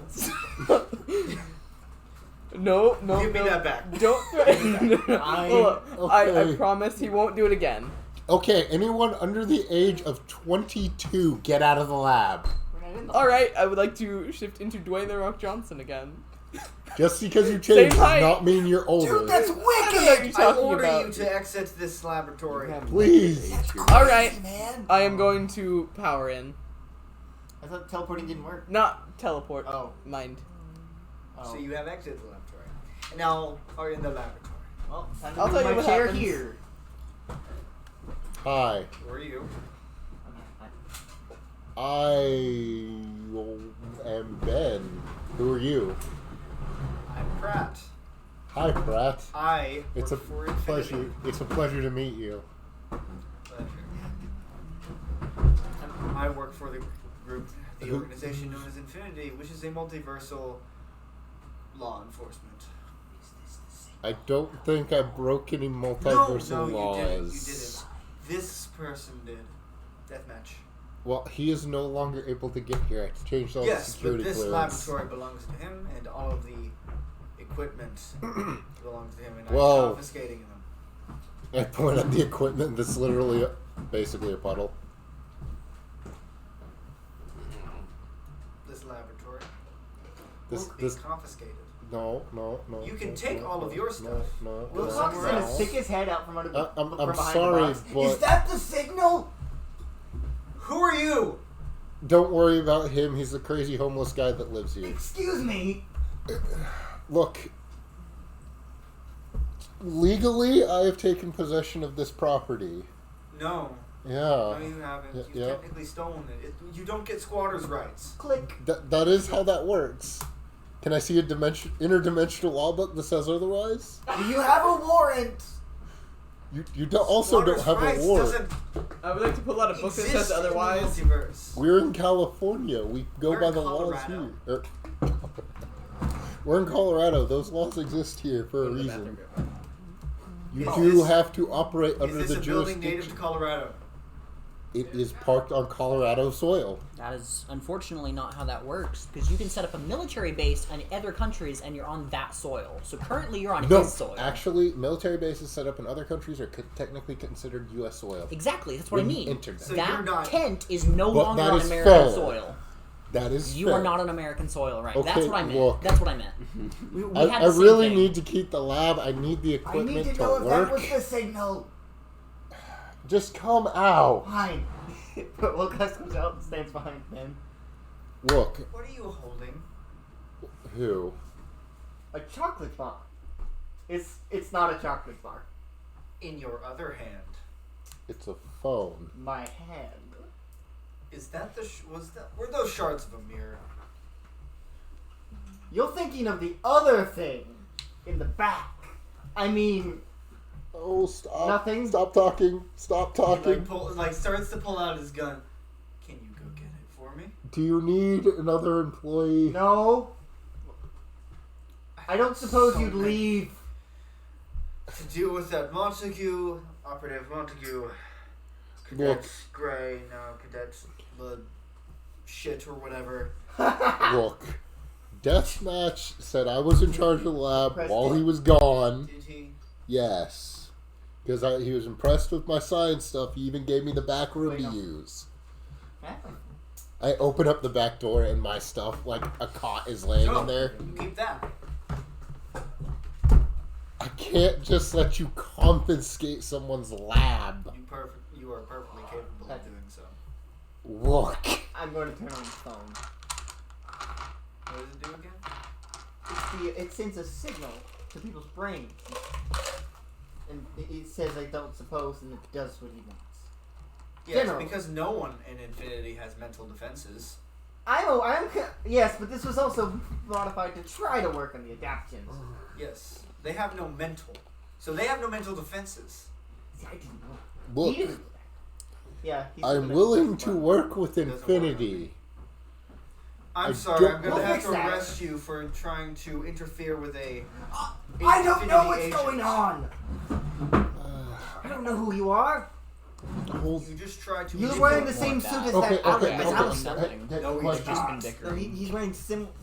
No, no, Give me no. that back. Don't threaten. Look, I Okay. promise he won't do it again. Okay, anyone under the age of 22, get out of the lab. We're not in the- All right, I would like to shift into Dwayne the Rock Johnson again. Just because you changed does height. not mean you're older. Dude, that's I don't know what you're wicked. I talking order about. you to exit this laboratory. Please. All right, Man. I am going to power in, I thought teleporting didn't work. not teleport. Oh. Mind. Oh. So you have exited the laboratory. And now are in the laboratory. Well, time to I'll move tell you my what chair happens. here. Hi. Who are you? I am Ben. Who are you? I'm Pratt. Hi, Pratt. I It's a work for Infinity. pleasure. It's a pleasure to meet you. Pleasure. I work for the group, the Who- organization known as Infinity, which is a multiversal law enforcement. I don't think I broke any No, multiversal you laws. didn't. You didn't. This person did. Deathmatch. Well, he is no longer able to get here. I changed all the Yes, but security this clearance. laboratory belongs to him, and all of the equipment belongs to him, and I'm Whoa. confiscating them. I point at the equipment that's literally basically a puddle. This laboratory This, will be this, confiscated. no. You can no, take no, all of no, your no, stuff. No, Will no, Cox somewhere gonna else. stick his head out from under the I'm from behind sorry, the box. but Is that the signal? Who are you? don't worry about him. He's the crazy homeless guy that lives here. Excuse me. Look, legally, I have taken possession of this property. No. Yeah, No, you haven't. yeah, You've yeah. technically stolen it. You don't get squatters' rights. Click. that is how that works. Can I see a interdimensional law book that says otherwise? Do you have a warrant? You don't, also don't Squatters' have a rights warrant. doesn't I would like to pull out a book that exist says otherwise. in the multiverse. We're in California. We go We're by in the laws Colorado. here. We're in Colorado. Those laws exist here for a Go to the reason. bathroom. You Is do this- have to operate Is under this the a building native to jurisdiction. Colorado? It is parked on Colorado soil. That is unfortunately not how that works, because you can set up a military base in other countries and you're on that soil. So currently you're on No, his soil. actually, military bases set up in other countries are technically considered U.S. soil. Exactly, that's what I When you mean. enter them. So you're That not- tent is no But longer that on is American fair. soil. That is You fair. are not on American soil, right? That's Okay, what I meant. look. That's what I meant. We I had the same really thing. need to keep the lab. I need the I equipment need to to know if work. that was the signal. Just come out. Fine. But Will Cox comes out and stands behind him. Look, What are you holding? who? A chocolate bar. It's not a chocolate bar. In your other hand. It's a phone. My hand. Is that were those shards of a mirror? You're thinking of the other thing in the back. I mean, Oh, stop. Nothing. Stop talking. Stop talking. Starts to pull out his gun. Can you go get it for me? Do you need another employee? no. I I don't suppose So you'd many. leave. To deal with that Montague, Operative Montague, Look, Cadet Gray, no, Cadet the shit or whatever. look. Deathmatch said I was in charge of the lab Press while it. he was gone. Did he? Yes. Because he was impressed with my science stuff. He even gave me the back room Wait, to no. use. Huh? I open up the back door and my stuff, like a cot, is laying No, in there. you keep that. I can't just let you confiscate someone's lab. You are perfectly capable of doing so. Look. I'm going to turn on the phone. What does it do again? It sends a signal to people's brains. And it says I don't suppose, and it does what he wants. Yeah, General. because no one in Infinity has mental defenses. Yes, but this was also modified to try to work on the adaptions. Yes, they have no mental. So they have no mental defenses. See, I didn't know. Look. He didn't. Yeah, he's I'm gonna- willing to work with Doesn't work. Infinity. I'm I sorry, don't- I'm going We'll to have fix to that. arrest you for trying to interfere with a. I don't know Infinity what's agent. going on. I don't know who you are. Hold. You just tried to. You're You wearing don't the same want suit that. as Okay, that okay, as okay. Alice. Nothing. That No, he's question- just been dickering. He's wearing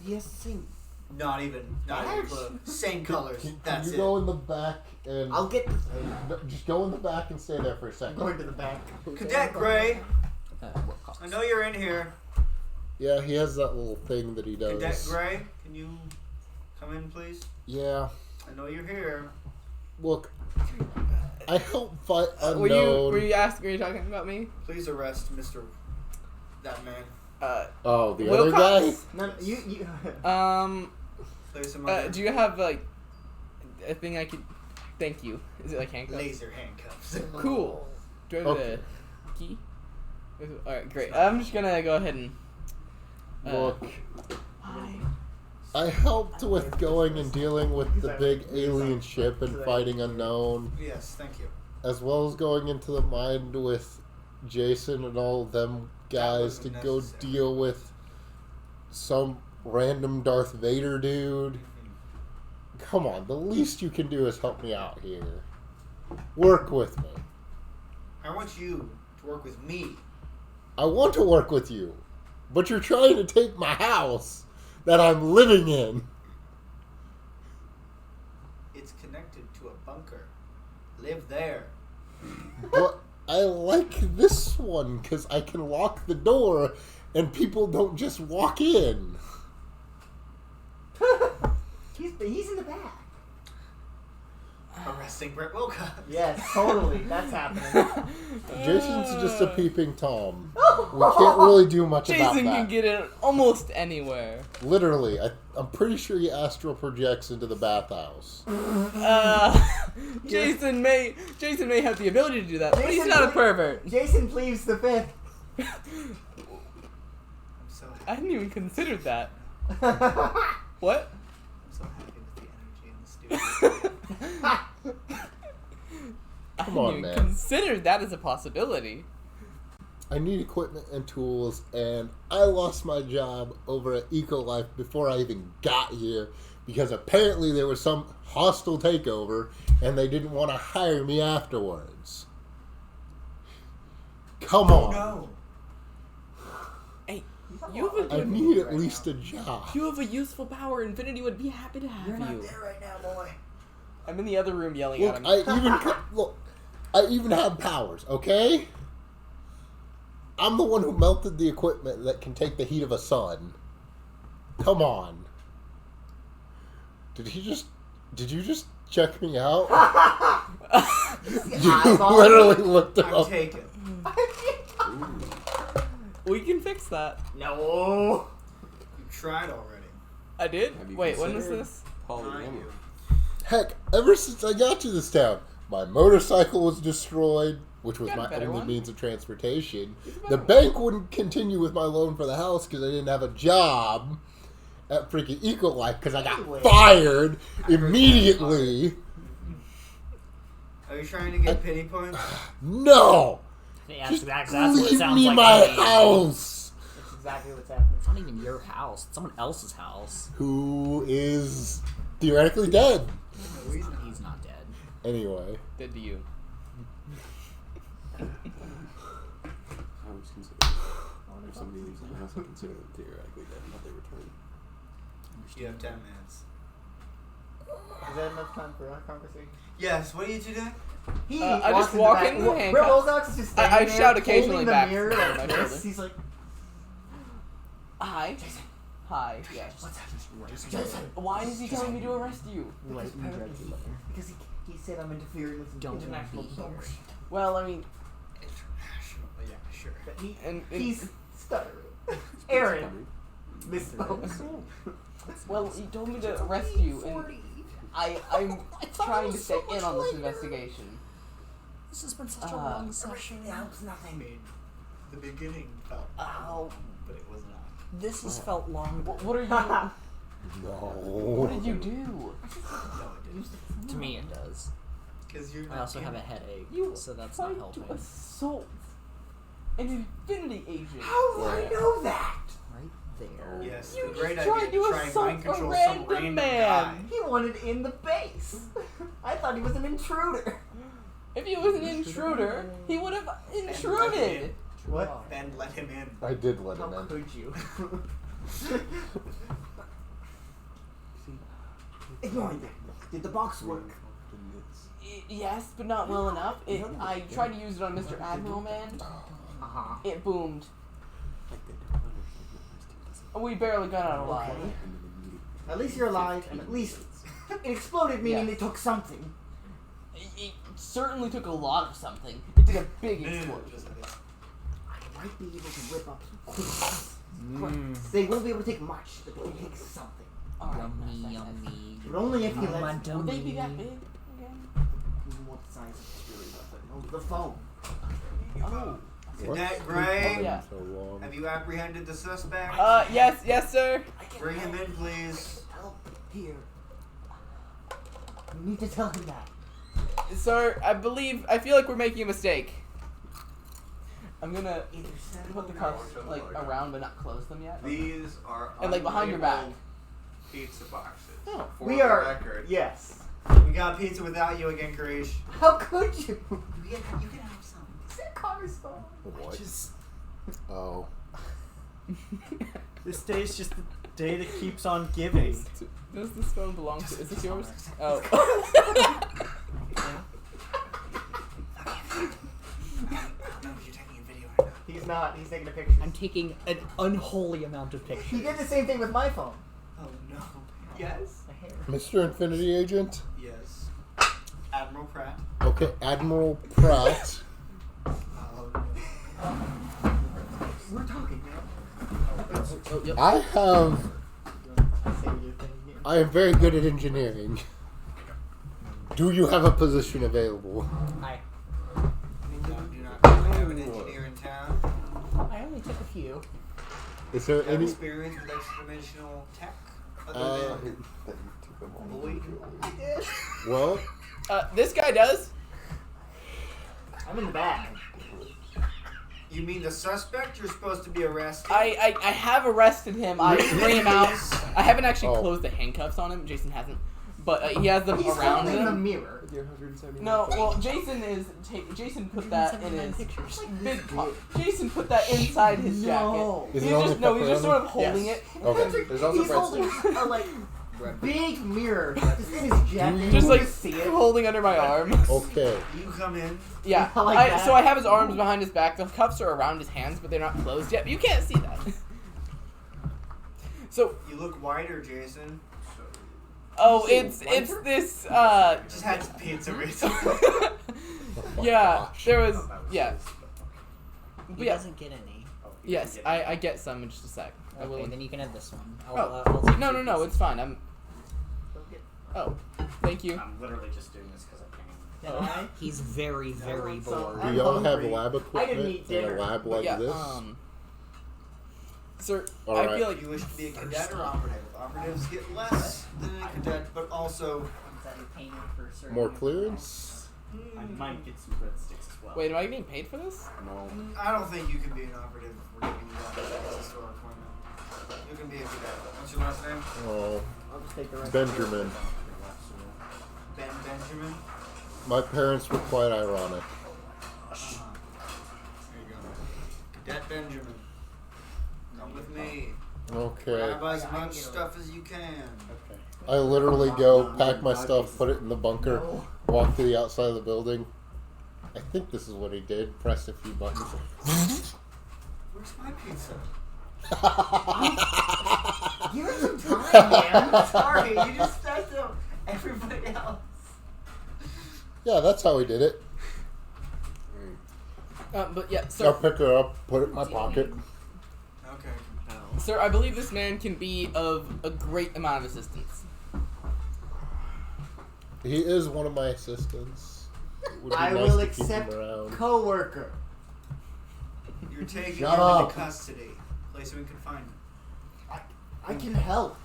he has the same. Not even close. Same colors. Can That's you it. go in the back and I'll get. no, just go in the back and stay there for a I'm second? going to the back. Cadet Gray, What cost? I know you're in here. Yeah, he has that little thing that he does. Cadet Gray, can you come in, please? Yeah. I know you're here. Look, I help fight unknown. Were you talking about me? Please arrest Mr. That man. Oh, the other guy? Wilcox? No, you. Place him under Do you have like a thing I could? Thank you. Is it like handcuffs? laser handcuffs. Cool. Do I have Okay. the key? All right, great. I'm just gonna go ahead and. Look, I helped with going and dealing with the big alien ship and fighting unknown, Yes, thank you. as well as going into the mine with Jason and all them guys to wasn't go necessary. deal with some random Darth Vader dude. Come on, the least you can do is help me out here. Work with me. I want you to work with me. I want to work with you, but you're trying to take my house that I'm living in. It's connected to a bunker. Live there. But I like this one because I can lock the door and people don't just walk in. He's in the back. Arresting Brett Wilcox. Yes, totally. That's happening. Jason's just a peeping Tom. We can't really do much about Jason that. can get in almost anywhere. Literally, I'm pretty sure he astral projects into the bathhouse. Jason may have the ability to do that, but he's Jason not a ple- pervert. Jason pleads the fifth. I'm so happy. I hadn't even considered that. What? I'm so happy with the energy in the studio. I Come hadn't on, even man. considered that as a possibility. I need equipment and tools, and I lost my job over at EcoLife before I even got here because apparently there was some hostile takeover and they didn't want to hire me afterwards. Come Oh on. no. Hey, you have a I good, need at least a job. you have a useful power. Infinity would be happy to have You're not you. there right now, boy. I'm in the other room yelling Look, at him. I even have powers, okay? I'm the one who melted the equipment that can take the heat of a sun. Come on. Did you just check me out? You literally looked him I'm up. taken. We can fix that. No. You tried already. I did? Have you Wait, when was considered this? Not polyamory? you. Heck, ever since I got to this town, my motorcycle was destroyed, which was Got a my better only one. means of transportation. Get a The better bank wouldn't continue with my loan for the house because I didn't have a job at freaking EcoLife because I got Anyway. fired immediately. Are you trying to get pity points? No! Yeah, Just that's what it leave sounds me like. my to me. house! That's exactly what's happening. It's not even your house. It's someone else's house. Who is theoretically dead. He's not dead. Anyway. Dead to you. I was considering if somebody leaves the house, I consider them theoretically dead until they return. You have 10 minutes. Is that enough time for our conversation? Yes, what are you two doing? He I walks just walk the in back. with handcuffs. Where Ozarks is just standing I there, shout occasionally holding the back mirror from like my this. shoulder. He's like, Hi. Hi. Yes. what's up? Why is he telling me to arrest you? Because he said I'm interfering with Don't international be here. bullshit. Well, I mean, International. Yeah, sure. But and he's stuttering. Aaron misspoke. well, he told me to arrest you, and I'm trying to stay in on this investigation. This has been such a long session. It helps nothing. The beginning felt Ow. but it was not. This has felt long. What are you? What No. did you do? No, it didn't. To me, it does. Because you're I also have a headache, You so that's not tried helping. to assault an Infinity agent. How do I know that? Right there. Yes, You the great just idea tried to to try and assault mind a control some random random man. guy. He wanted in the base. I thought he was an intruder. If he was an intruder, he would have intruded. What? Ben let him in. I did let How him in. could you? Ignoring that. Did the box work? Yes, but not well enough. I tried to use it on Mr. Admiral Man. Uh-huh. It boomed. We barely got out alive. At least you're alive, and at least it exploded, meaning Yes. it took something. It certainly took a lot of something. It did a big explosion. I might be able to whip up some quick. They won't be able to take much, but they can take something. Alright, Yummy, nice. yummy. But only if you My let Would they be dummy. that big again? what size of the weapon. Oh, the phone. Oh. Cadet Gray, Oh, yeah. So long. have you apprehended the suspect? Yes, sir. I can Bring him in, please. help here. You need to tell him that. Sir, I feel like we're making a mistake. I'm gonna Either send put the him cuffs like around but not close them yet. These are And like behind your back. unlabeled pizza boxes. Oh. For We the are. record. Yes. We got pizza without you again, Karish. How could you? You can have some. Is that Connor's phone? What? Just Oh. This day is just the day that keeps on giving. Does this phone belong to? Is this yours? Oh. you're taking a video right now. He's not. He's taking a picture. I'm taking an unholy amount of pictures. He did the same thing with my phone. Oh no. Yes. The hair. Mr. Infinity Agent? Yes. Admiral Pratt. Okay, Admiral Pratt. We're talking now. I am very good at engineering. Do you have a position available? Hi. Do not have an engineer in town. I only took a few. Is there Do you have any? experience with extra-dimensional tech? Other than Lloyd? Well, This guy does. I'm in the back. You mean the suspect you're supposed to be arrested? I have arrested him. I bring him out. I haven't actually Oh. closed the handcuffs on him. Jason hasn't, but he has them He's around holding the him. mirror. No, well, Jason is. Jason put that in his pictures. big. Jason put that inside his jacket. No. is He's it on just the no. He's just sort of pepperoni? holding it. Okay. There's also He's holding a like big mirror just in his jacket. Just You like can see it. holding under my arm. Okay. You come in. Yeah. I like that. So I have his arms behind his back. The cuffs are around his hands, but they're not closed yet. But you can't see that. So, You look whiter, Jason. oh, it's this. Just had some pizza recently. Yeah, there was. Yeah. But He yeah. doesn't get any. Yes, I get some in just a sec. I will. Okay, then you can have this one. Oh. I'll take No, two no, pieces. it's fine. I'm. Oh, thank you. I'm literally just doing this because I can. Oh. I? He's very, very So, bored. Do I'm y'all have hungry. lab I didn't equipment eat in dinner. a lab But like yeah, this? Sir, All I right. feel like You wish to be a cadet or operative? Operatives get less than a cadet, but also More clearance? I might get some breadsticks as well. Wait, am I being paid for this? No. I don't think you can be an operative if we're giving you that access to our equipment. You can be a cadet. What's your last name? Oh, I'll just take the rest. Benjamin. Benjamin? My parents were quite ironic. There you go. Cadet Benjamin. Come with me. Okay. Grab as much stuff as you can. Okay. I literally go, pack my stuff, put it in the bunker, walk to the outside of the building. I think this is what he did. Press a few buttons. Where's my pizza? Give it some time, man. Sorry, you just said so. Everybody else. Yeah, that's how he did it. But yeah, I'll sir, pick her up, put it in my pocket. Okay. sir, I believe this man can be of a great amount of assistance. He is one of my assistants. It would be I nice will to keep him accept around. co-worker. You're taking Shut him up. into custody. Place him in confinement. I can help.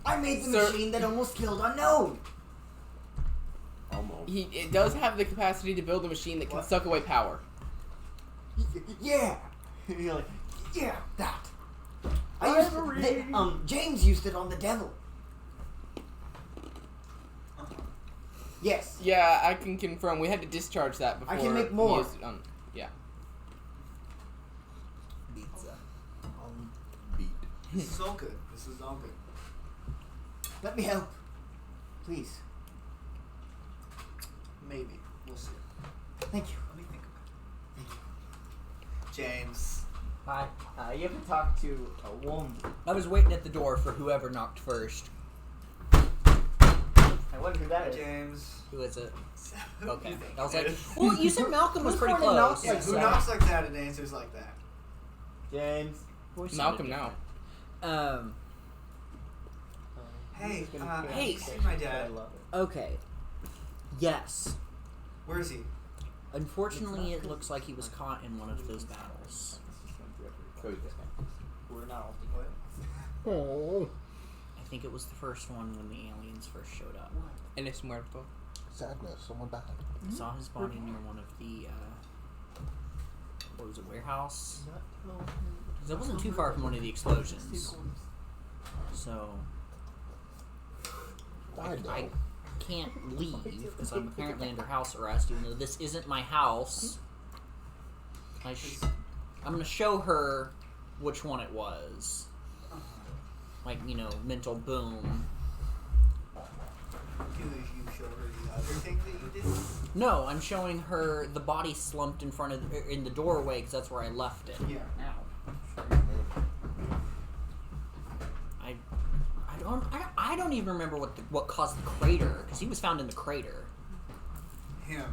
I made the Sir- machine that almost killed Unknown. Almost. It does have the capacity to build a machine that can suck away power. Yeah. You're like, yeah, that. James used it on the devil. Yes. Yeah, I can confirm. We had to discharge that before. I can make we more. used it on- yeah. Pizza. Beat. This is all good. This is all good. Let me help. Please. Maybe. We'll see. Thank you. Let me think about it. James. Hi. You have to talk to a woman. I was waiting at the door for whoever knocked first. I wonder who that is. James. Who is it? Who Okay. do you think I was it like, is? well, you said Malcolm was Who's pretty the one that knocks close. Yeah, who that? knocks like that and answers like that? James. Voice Malcolm sounded now. different. Hey, He's gonna kill hey. me. see my dad. I love it. Okay. Yes. Where is he? Unfortunately, it looks like he was caught in one of those battles. We're not all What? Oh, I think it was the first one when the aliens first showed up. And it's muerto. sadness. Someone died. I saw his body near one of the, what was it, warehouse? 'Cause it wasn't too far from one of the explosions. So, Died though. I can't leave because I'm apparently under house arrest, even though this isn't my house. I'm gonna show her which one it was. Like, you know, mental boom. You show her the other thing that you did? No, I'm showing her the body slumped in front of in the doorway because that's where I left it. Yeah. I don't even remember what caused the crater because he was found in the crater. Him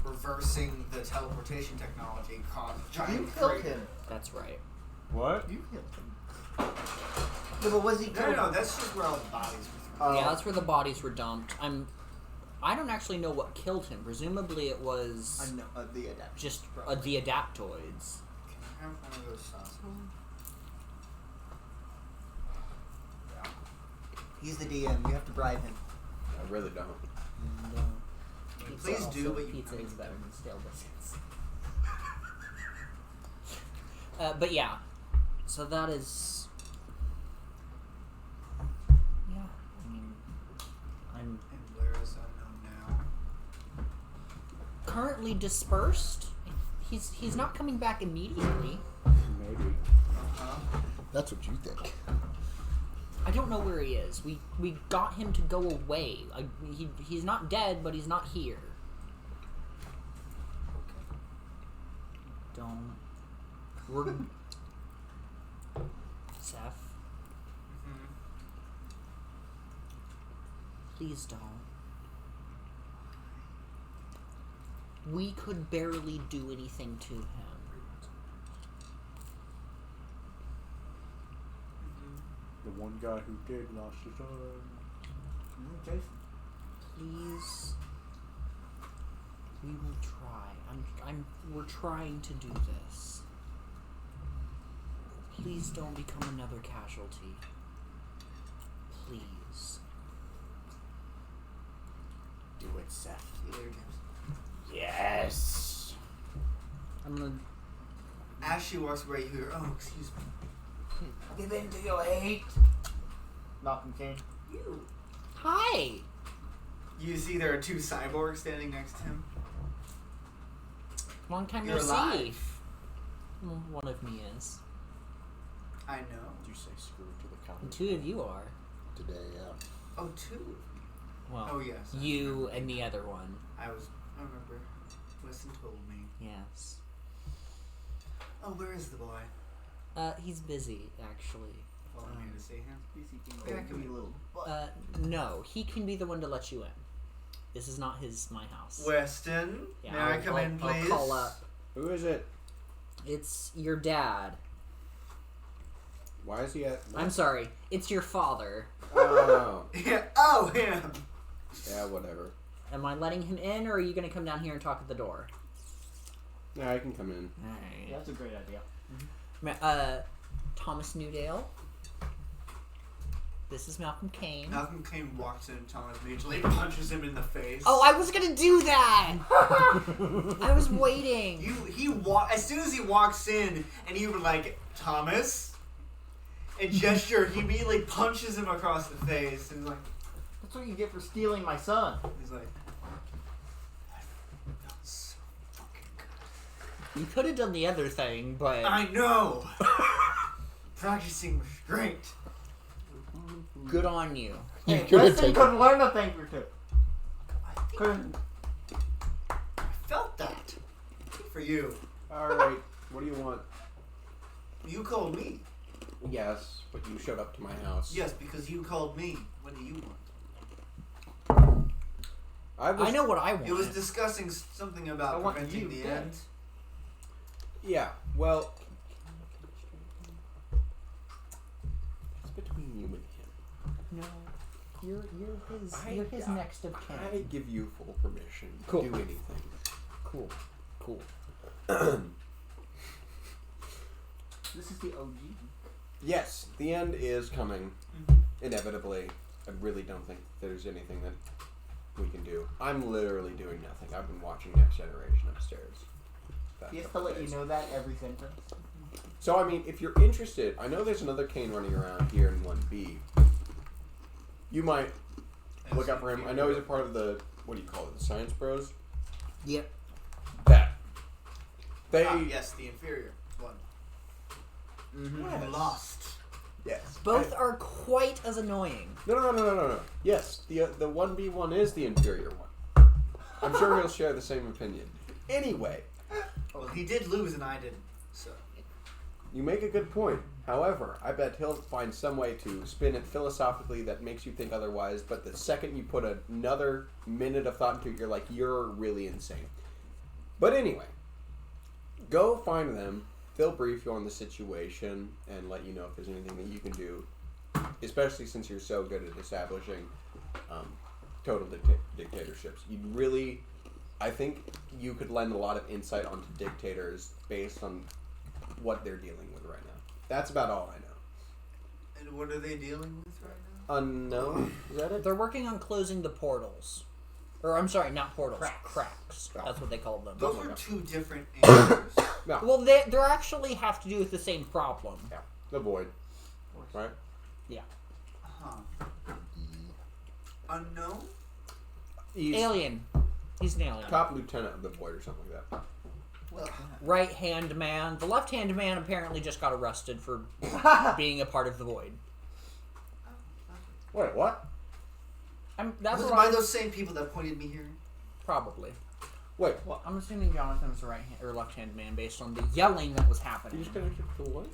reversing the teleportation technology caused a giant You killed crater. him. That's right. What? You killed him. Yeah, but was he killed? No, that's just where all the bodies were thrown. Yeah, that's where the bodies were dumped. I don't actually know what killed him. Presumably it was I know, the adapter. just the adaptoids. Can I have one of those sauces? He's the DM. You have to bribe him. I really don't. No. Please do, but you pizza is better than stale biscuits. But yeah, so that is. Yeah, I mean, I'm And where is unknown now? currently dispersed. He's not coming back immediately. Maybe. That's what you think. I don't know where he is. We got him to go away. He's not dead, but he's not here. Don't. We're. Seth, please don't. We could barely do anything to him. The one guy who did lost his arm. Jason. Please. We will try. We're trying to do this. Please don't become another casualty. Please. Do it, Seth. See you later, James. Yes. I'm gonna. As she walks away, you hear, "Oh, excuse me." Give in to your hate. Malcolm Kane. You. Hi. You see there are two cyborgs standing next to him. Long time no You're see. alive. Well, one of me is. I know. Did you say screw to the counter? And two of you are. Today, yeah. Oh, two. Well, Oh, yes. you and the other one. I remember. Weston told me. Yes. Oh, where is the boy? He's busy, actually. Well, I'm here to see him. Yeah, Yeah, come here, little. No, he can be the one to let you in. This is not my house. Weston, Yeah, may I come in, please? I'll call up. Who is it? It's your dad. Why is he at? I'm sorry. It's your father. Oh. Yeah. Oh, him. Yeah, whatever. Am I letting him in, or are you going to come down here and talk at the door? Yeah, I can come in. Alright. Yeah, that's a great idea. Thomas Newdale. This is Malcolm Kane. Malcolm Kane walks in, Thomas immediately punches him in the face. Oh, I was gonna do that! I was waiting. As soon as he walks in, and you were like, Thomas, and gesture, he immediately punches him across the face, and he's like, That's what you get for stealing my son. he's like, that was so fucking good. You could have done the other thing, but I know. Practicing restraint. good on you. You Hey, could have Weston taken. could learn a thing or two. I think Couldn't. I felt that. Good for you. Alright, what do you want? You called me. Yes, but you showed up to my house. Yes, because you called me. What do you want? I I know what I want. It was discussing something I about want preventing you the dead. end. Yeah, well... It's between you and him. No, I- you're his next of kin. I give you full permission to Cool. do anything. Cool. This is the OG. Yes, the end is coming. Inevitably. I really don't think there's anything that we can do. I'm literally doing nothing. I've been watching Next Generation upstairs. He has to let you know that every sentence. So, I mean, if you're interested, I know there's another Kane running around here in 1B. You might look up for him. I know he's a part of the, what do you call it, the Science Bros? Yep. That. They... Yes, the inferior one. Yes. Lost. Yes. Both are quite as annoying. No. Yes, the 1B one is the inferior one. I'm sure he'll share the same opinion. Anyway, Well, he did lose and I didn't. So you make a good point. However, I bet he'll find some way to spin it philosophically that makes you think otherwise, but the second you put another minute of thought into it, you're like, you're really insane. But anyway, go find them. They'll brief you on the situation and let you know if there's anything that you can do, especially since you're so good at establishing total dictatorships. You'd really, I think you could lend a lot of insight onto dictators based on what they're dealing with right now. That's about all I know. and what are they dealing with right now? Unknown? Is that it? They're working on closing the portals. Or, I'm sorry, not portals. Cracks. That's what they called them. Those are two different answers. No. Well, they actually have to do with the same problem. Yeah. The void. Right? Yeah. Huh. Unknown? He's Alien. He's an alien. top lieutenant of the void or something like that. Right hand man. The left hand man apparently just got arrested for being a part of the void. Wait, what? That's Was it what by I'm- those same people that pointed me here? Probably. Wait. Well, I'm assuming Jonathon was the right hand or left hand man based on the yelling that was happening. You just connected to what?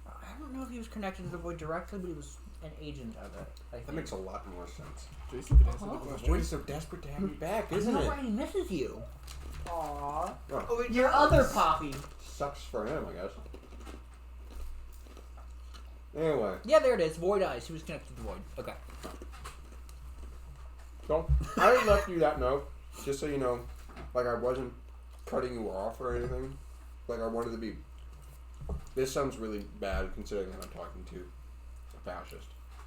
I don't know if he was connected to the void directly, but he was an agent of it. I think. That makes a lot more sense. Jason could answer the Uh-huh. The question. void is so desperate to have you back, I isn't know, it? right? He misses you. Aww. Oh, it Your does. other poppy. Sucks for him, I guess. Anyway, Yeah, there it is. Void eyes. He was connected to the void. Okay. so I left you that note just so you know, like I wasn't cutting you off or anything. Like I wanted to be. This sounds really bad considering that I'm talking to a fascist,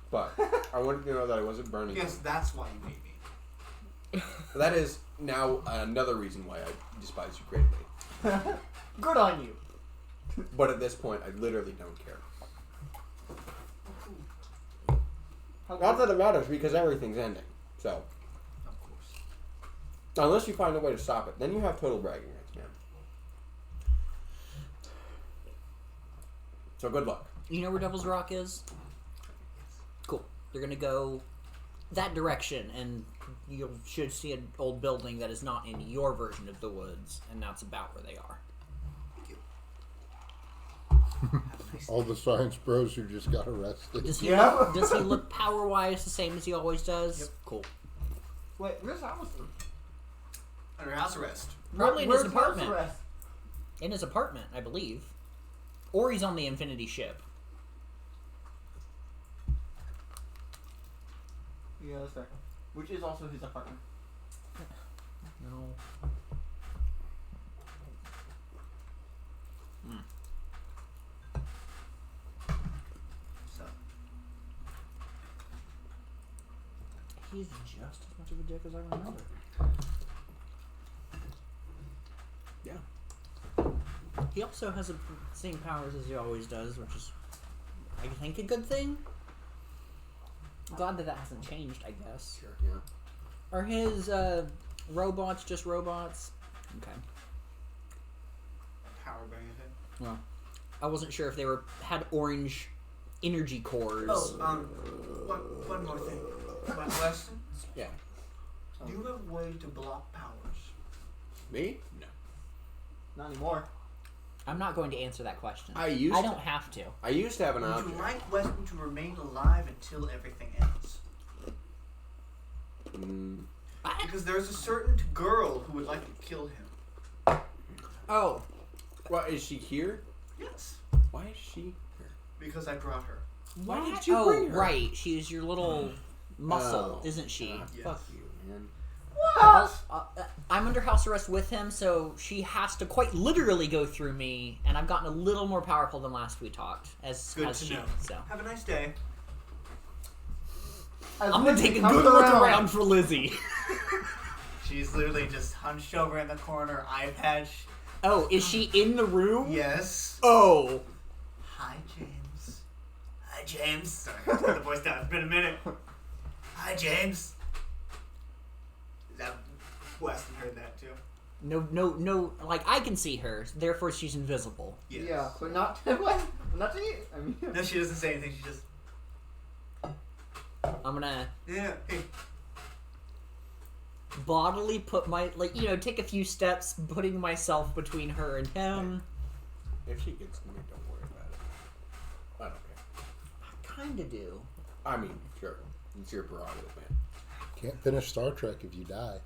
but I wanted to know that I wasn't burning. Yes, you. that's why you made me. That is now another reason why I despise you greatly. Good on you. But at this point, I literally don't care. Not that it matters because everything's ending. So, Of course. unless you find a way to stop it, then you have total bragging rights, man. So good luck. You know where Devil's Rock is? Cool. They're gonna go that direction, and you should see an old building that is not in your version of the woods, and that's about where they are. All the science bros who just got arrested. Does he Yeah. does he look power-wise the same as he always does? Yep. Cool. Wait, where's Allison? Under house arrest. Probably in his Where's apartment. house arrest? In his apartment, I believe. Or he's on the Infinity ship. Yeah, that's fair. Which is also his apartment. No. So, He's just as much of a dick as I remember. Yeah. He also has the same powers as he always does, which is, I think, a good thing. Glad that hasn't changed, I guess. Sure, yeah. Are his robots just robots? Okay. power bang ahead. Well, I wasn't sure if they had orange energy cores. Oh, one more thing. Weston, Yeah. do you have a way to block powers? Me? No. Not anymore. I'm not going to answer that question. I used I to- don't have to. I used to have an Would object. you like Weston to remain alive until everything ends? Because there's a certain girl who would like to kill him. Oh, What, is she here? Yes. Why is she here? Because I brought her. Why what? did you bring her? Right. She's your little muscle, Oh. isn't she? Yes. Fuck you, man. I'm under house arrest with him, so she has to quite literally go through me, and I've gotten a little more powerful than last we talked. As Good has to she. know. So Have a nice day. As I'm gonna Lizzie take a comes good look around for Lizzie. She's literally just hunched over in the corner, eye patch. Oh, is she in the room? Yes. Oh. Hi, James. Hi, James. Sorry, turn the voice down. It's been a minute. Hi, James. That Weston heard that too. No. Like I can see her, therefore she's invisible. Yes. Yeah, but not to what? Not to you. I mean, No, she doesn't say anything. She just I'm gonna Hey. bodily put my take a few steps, putting myself between her and him. If she gets me, don't worry about it. I don't care. I kinda do. I mean, sure. It's your prerogative, man. Can't finish Star Trek if you die.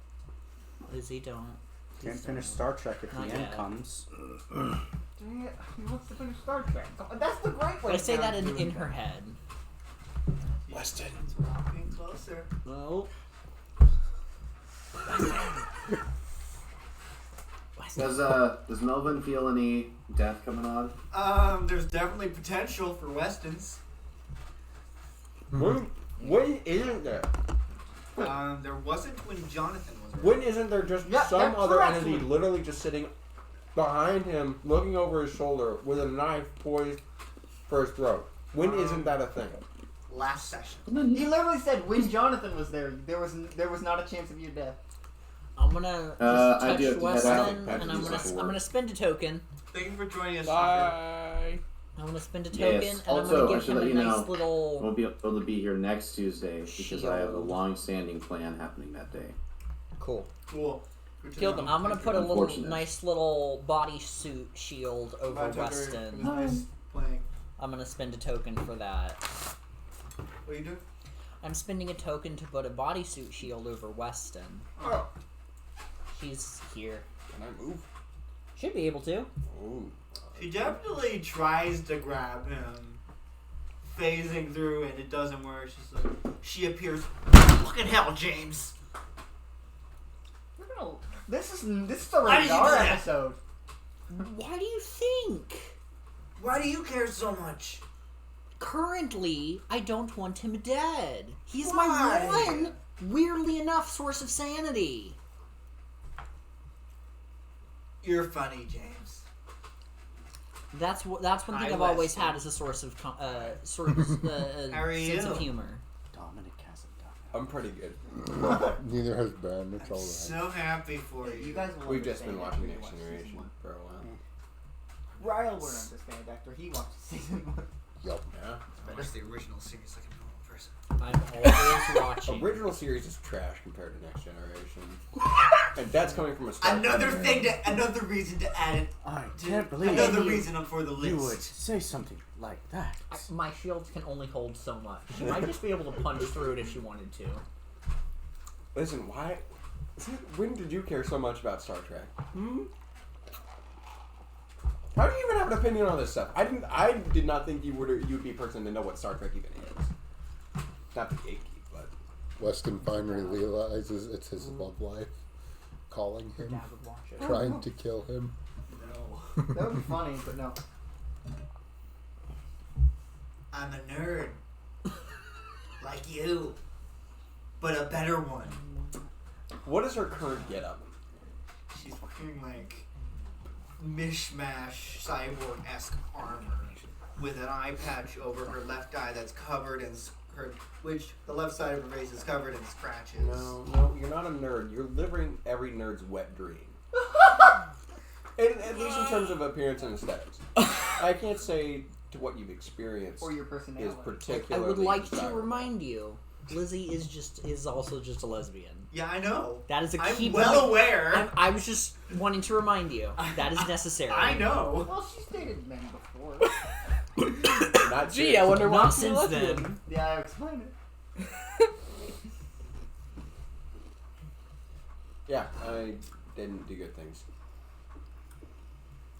Lizzie, don't. Can't finish Star Trek if the Not end yet. comes. dang it, he wants to finish Star Trek. That's the great way. I say that of doing in her things. head. Weston. It's walking closer. No. Does Melvin feel any death coming on? There's definitely potential for Weston's. When isn't there? There wasn't when Jonathan was around. When isn't there just Yeah, some that's other correct. entity literally just sitting behind him, looking over his shoulder with a knife poised for his throat? When isn't that a thing? Last session. He literally said when Jonathan was there was not a chance of your death. I'm gonna just I do have touch to head out. Weston, I have to and do I'm gonna some I'm gonna spend a token. Thank you for joining us. Bye. I'm gonna spend a token, Yes. and Also, I'm I gonna give should him let a you nice know, I little. won't be able to be here next Tuesday because I have a Shield. long-standing plan happening that day. Cool. Cool. Good to Killed know. him. I'm gonna put a little Unfortunate. nice little bodysuit shield over Bye, Tucker. It Weston. was nice playing. I'm gonna spend a token for that. What are you doing? I'm spending a token to put a bodysuit shield over Weston. Oh. She's here. Can I move? Should be able to. Ooh. She definitely tries to grab him, phasing through, and it doesn't work. She's like, she appears. Fucking hell, James! This is the Why did you radar do that? episode. Why do you think? Why do you care so much? Currently, I don't want him dead. He's Why? my one, weirdly enough, source of sanity. You're funny, James. That's one thing Hi, I've always Weston. had as a source of sense of humor. Dominic hasn't done it. I'm pretty good. Neither has Ben. It's I'm all right. so happy for you. You guys will We've just been understand watching after Next you watch season Generation one. for a while. Ryle won't understand after he watches season 1. Yup. Yeah. I watched the original series like a normal person. I'm always watching. Original series is trash compared to Next Generation. And that's coming from a Star Trek fan. Another reason to add it. I can't believe Another reason I'm for the you would list. say something like that. My shields can only hold so much. She might just be able to punch through it if she wanted to. Listen, why? When did you care so much about Star Trek? How do you even have an opinion on this stuff? I did not think you'd be a person to know what Star Trek even is. Not the gatekeep, but Weston finally realizes it's his love life calling him, Dad would watch it. trying to kill him. No. That would be funny, but no. I'm a nerd. Like you. But a better one. what is her current getup? She's wearing like mishmash cyborg-esque armor with an eye patch over her left eye that's covered in which the left side of her face is covered in scratches. No, you're not a nerd. You're living every nerd's wet dream. At least in terms of appearance and aesthetics. I can't say to what you've experienced Or your is personality. I particularly would like to desirable. remind you, Lizzie is also just a lesbian. Yeah, I know. That is a I'm key well point. aware. I was just wanting to remind you that is necessary. I know. Well, she's dated men before. Not Gee, I wonder Not why since then. Yeah, I explained it. Yeah, I didn't do good things.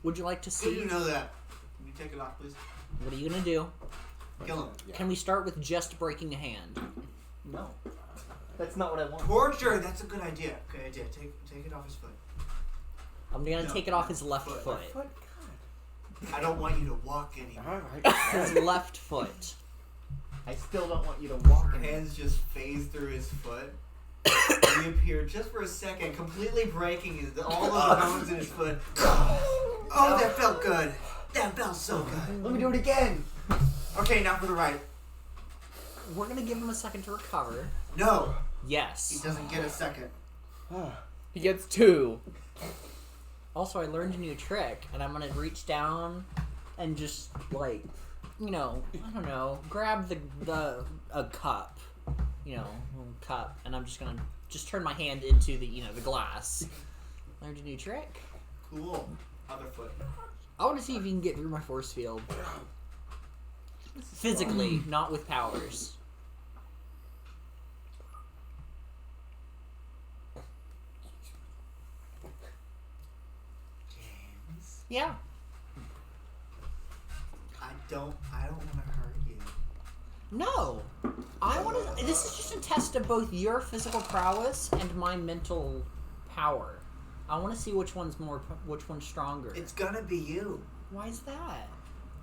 Would you like to How do see? you know that? Can you take it off, please? What are you gonna do? Kill him. Yeah. Can we start with just breaking a hand? No. That's not what I want. Torture. That's a good idea. Good idea. Take it off his foot. I'm gonna No, take it off his left foot. foot. I don't want you to walk anymore. His left foot. I still don't want you to walk Her in it. hands just phase through his foot. Reappear just for a second, completely breaking all of the bones in his foot. Oh, that felt good. That felt so good. Let me do it again. Okay, now for the right. We're gonna give him a second to recover. No, he Yes. doesn't get a second. He gets 2. Also, I learned a new trick, and I'm gonna reach down and just like, I don't know, grab a cup, a cup, and I'm just gonna turn my hand into the glass. Learned a new trick. Cool. Other foot. I want to see if you can get through my force field. Physically, not with powers. James, Yeah. I don't want to hurt you. No. I want to. This is just a test of both your physical prowess and my mental power. I want to see which one's stronger. It's gonna be you. Why is that?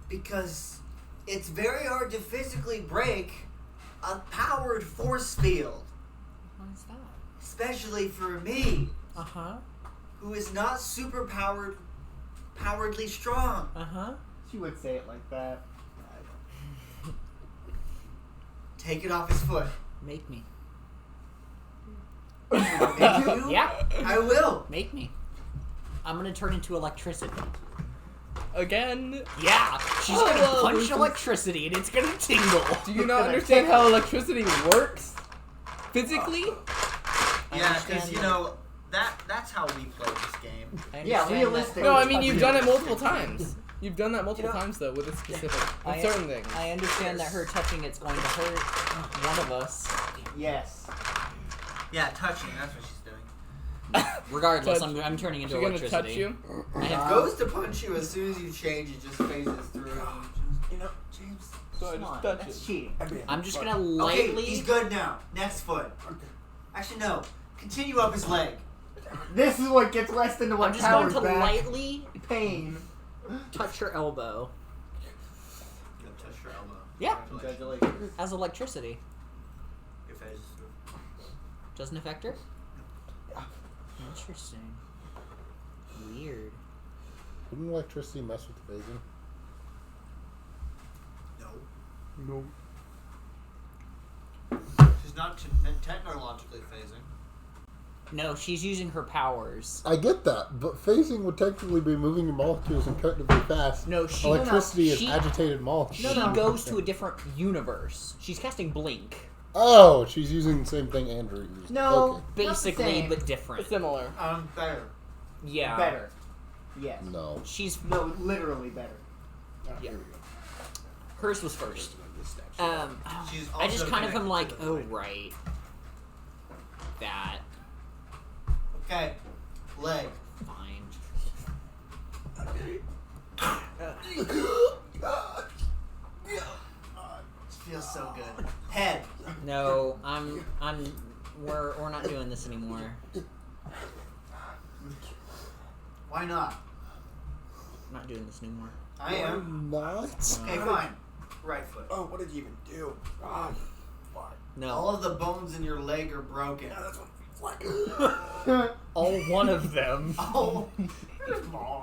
Because it's very hard to physically break a powered force field. Why is that? Especially for me, Uh-huh. who is not super poweredly strong. Uh-huh. She would say it like that. Take it off his foot. Make me. Make you? Yeah. I will. Make me. I'm gonna turn into electricity. Again? Yeah. She's gonna Oh, punch this is- electricity and it's gonna tingle. Do you not understand how electricity works? Physically? Yeah, because that's how we play this game. I Yeah, understand realistic. that- No, I mean, you've done it multiple times. You've done that multiple times, though, with a specific, I- with certain things. I understand that her touching it's going to hurt one of us. Yes. Yeah, touching. That's what she's doing. Regardless, Touch- I'm turning into She's gonna electricity. touch you? I have Goes to punch you as soon as you change. It just phases through. James. So I Come just on, touch that's it. cheating. I'm just gonna Okay, lightly. he's good now. Next foot. Actually, no. Continue up his leg. This is what gets Weston to I'm what just going powers to back. lightly Pain. touch her elbow You'll touch your elbow. Yeah. Congratulations. as electricity. Your face. Doesn't affect her. Interesting. Weird. Wouldn't electricity mess with the phasing? No. No. not technologically phasing. No, she's using her powers. I get that, but phasing would technically be moving your molecules incredibly fast. No, she Electricity is she- agitated molecules. She goes to a different universe. She's casting Blink. Oh, she's using the same thing Andrew used. No, Okay. basically, same. but different. Similar. Better. Yeah. Better. Yes. No. She's No, literally better. yeah. Hers was first. She's I just also kind of am connected like, to the oh blade. right, that Okay, leg. fine. Feels so good. Head. No, we're not doing this anymore. Why not? I'm not doing this anymore. I am. Not. Okay, fine. Right foot. Oh, what did you even do? Oh, fuck. No, All of the bones in your leg are broken. all one of them. Oh.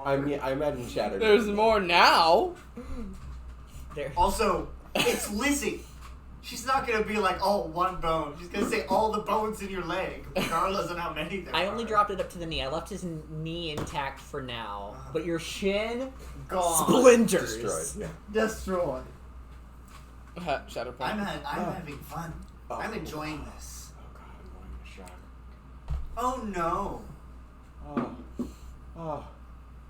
I mean, I imagine shattered. There's more now. There. Also, it's Lizzie. She's not gonna be like, oh, one bone. She's gonna say all the bones in your leg, regardless of how many there are. I only dropped it up to the knee. I left his knee intact for now, but your shin Gone. splinters. Destroyed. Yeah. Destroyed. Shadow point. I'm having fun. Oh. I'm enjoying this. Oh god, I'm going to shock. Oh no. Oh. Oh.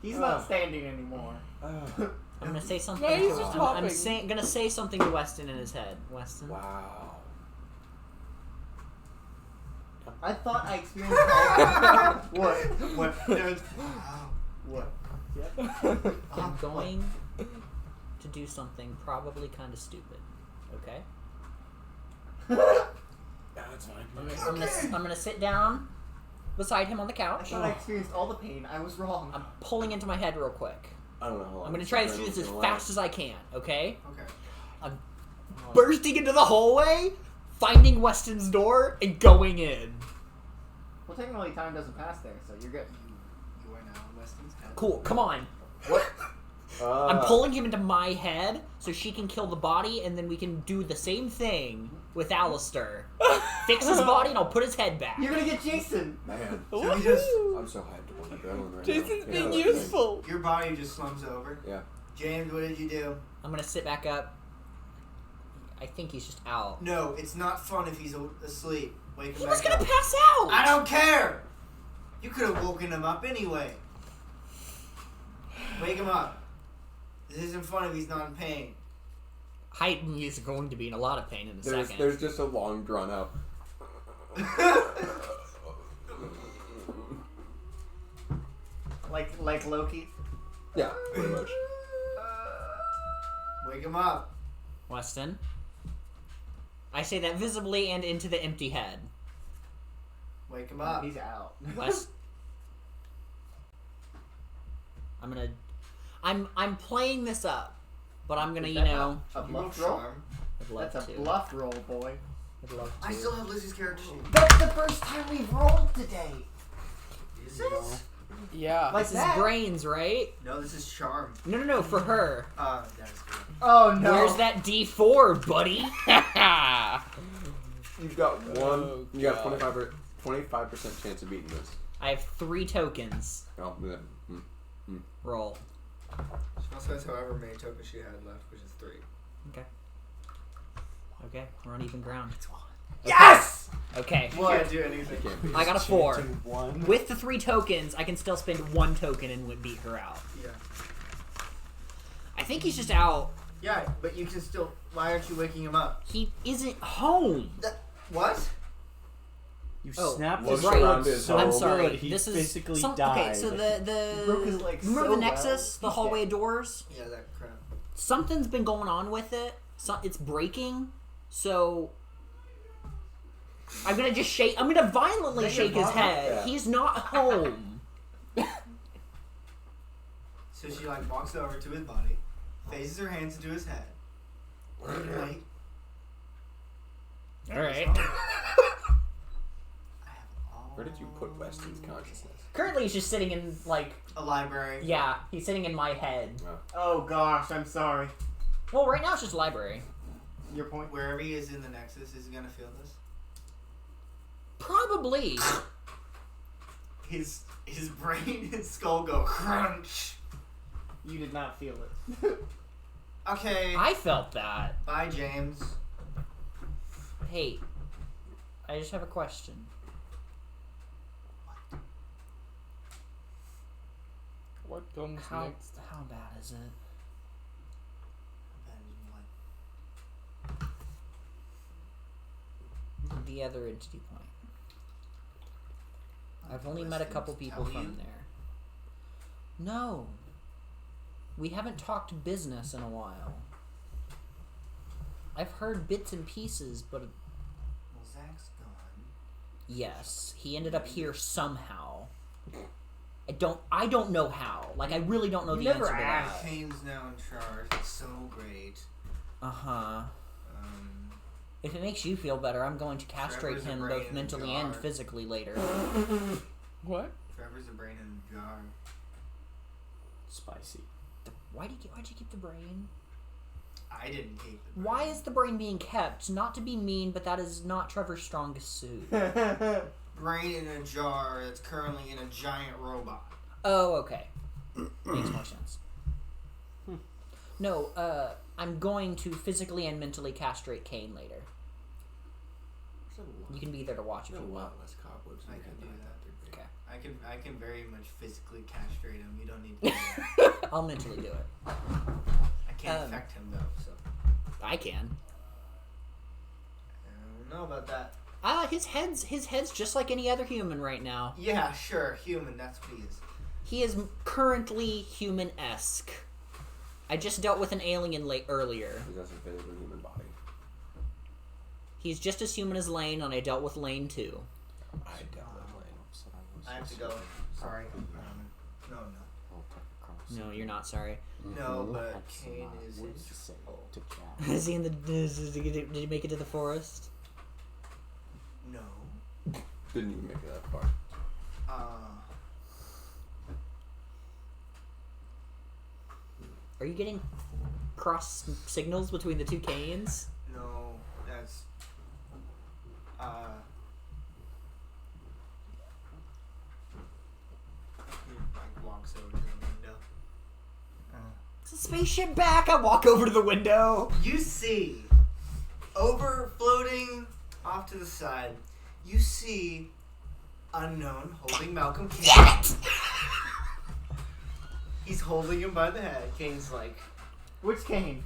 He's not standing anymore. Oh. I'm gonna say something. No, he's just I'm hopping. gonna say something to Weston in his head. Weston. Wow. I thought I experienced all What? What? Wow. What? I'm going to do something probably kind of stupid. Okay. That's fine. I'm gonna sit down beside him on the I couch. thought I experienced all the pain. I was wrong. I'm pulling into my head real quick. I don't know how long I'm gonna this try to do this as adrenaline's fast as I can. Okay. Okay. I'm bursting into the hallway, finding Weston's door, and going in. Well, technically, time doesn't pass there, so you're good. You are now in Weston's head. Cool. Come on. I'm pulling him into my head so she can kill the body, and then we can do the same thing with Alistair. Fix his body, and I'll put his head back. You're gonna get Jason. Man, So you just, I'm so hyped on adrenaline right Jason's now. being Yeah. useful. your body just slumps over. Yeah. James, what did you do? I'm gonna sit back up. I think he's just out. No, it's not fun if he's asleep. Wake him He back was gonna up. pass out. I don't care. You could have woken him up anyway. Wake him up. This isn't fun if he's not in pain. He is going to be in a lot of pain in a second. There's just a long drawn out. Like Loki. Yeah, pretty much. Wake him up. Weston. I say that visibly and into the empty head. Wake him up. He's out. West. I'm playing this up, but I'm gonna, Is you that know, A You roll bluff roll? charm. I'd love That's a to. bluff roll, boy. I'd love to. I still have Lizzie's character sheet. That's the first time we've rolled today. Is it? Yeah. Like This is that. brains, right? No, this is charm. No, for her. That is good. Oh no. Where's that D4, buddy? You've got one. Oh, You got God. 25% chance of beating this. I have 3 tokens. Oh, yeah. Roll. She also has however many tokens she had left, which is 3. Okay, we're on even ground. Yes! Okay, You can't do anything. Can't beat I got a 4. Chanting one. With the 3 tokens, I can still spend 1 token and beat her out. Yeah. I think he's just out. Yeah, but you can still. Why aren't you waking him up? He isn't home. What? You Oh, snapped looks his around leg his so I'm home. sorry. good, he This is basically Okay, died. so the He broke his leg remember so the well, Nexus, the he's hallway dead. doors. Yeah, that crap. Something's been going on with it. So it's breaking. So I'm gonna just shake. I'm gonna violently Is that your shake his father? head. Yeah. He's not home. So she like walks over to his body, phases her hands into his head. Good night. All right. Where did you put Weston's consciousness? Currently, he's just sitting in like A library. yeah. He's sitting in my head. Oh gosh, I'm sorry. Well, right now it's just library. Your point? Wherever he is in the Nexus, is he gonna feel this? Probably. His brain and skull go crunch. You did not feel it. Okay. I felt that. Bye, James. Hey, I just have a question. What comes How next? bad is it? The other entity point. I've only met a couple people from there. No. We haven't talked business in a while. I've heard bits and pieces, but Well, Zach's gone. yes, he ended up here somehow. I don't know how. Like, I really don't know You the never answer to asked. that. Kane's now in charge. It's so great. Uh-huh. If it makes you feel better, I'm going to castrate Trevor's a him brain both in a mentally and jar. physically later. What? Trevor's a brain in a jar. Spicy. Why'd you keep the brain? I didn't keep the brain. Why is the brain being kept? Not to be mean, but that is not Trevor's strongest suit. Brain in a jar that's currently in a giant robot. Oh, okay. Makes more sense. No, I'm going to physically and mentally castrate Kane later. You can be there to watch if you want. less cobwebs. I can do that. Okay. I can very much physically castrate him. You don't need to do that. I'll mentally do it. I can't affect him though, so I can. I don't know about that. His head's just like any other human right now. Yeah, sure, human. That's what he is. He is currently human-esque. I just dealt with an alien earlier. He doesn't fit in the human body. He's just as human as Lane, and I dealt with Lane too. I dealt with Lane. I have to go. Sorry. No. No, you're not sorry. No, but Kane is in trouble. Is he in the? Did he make it to the forest? No. Didn't even make it that far. Are you getting cross signals between the two Kanes? No, that's he like walks over to the window. It's a spaceship back. I walk over to the window. You see, over floating off to the side, you see Unknown holding Malcolm Kane. Damn it! He's holding him by the head. Kane's like Which Kane?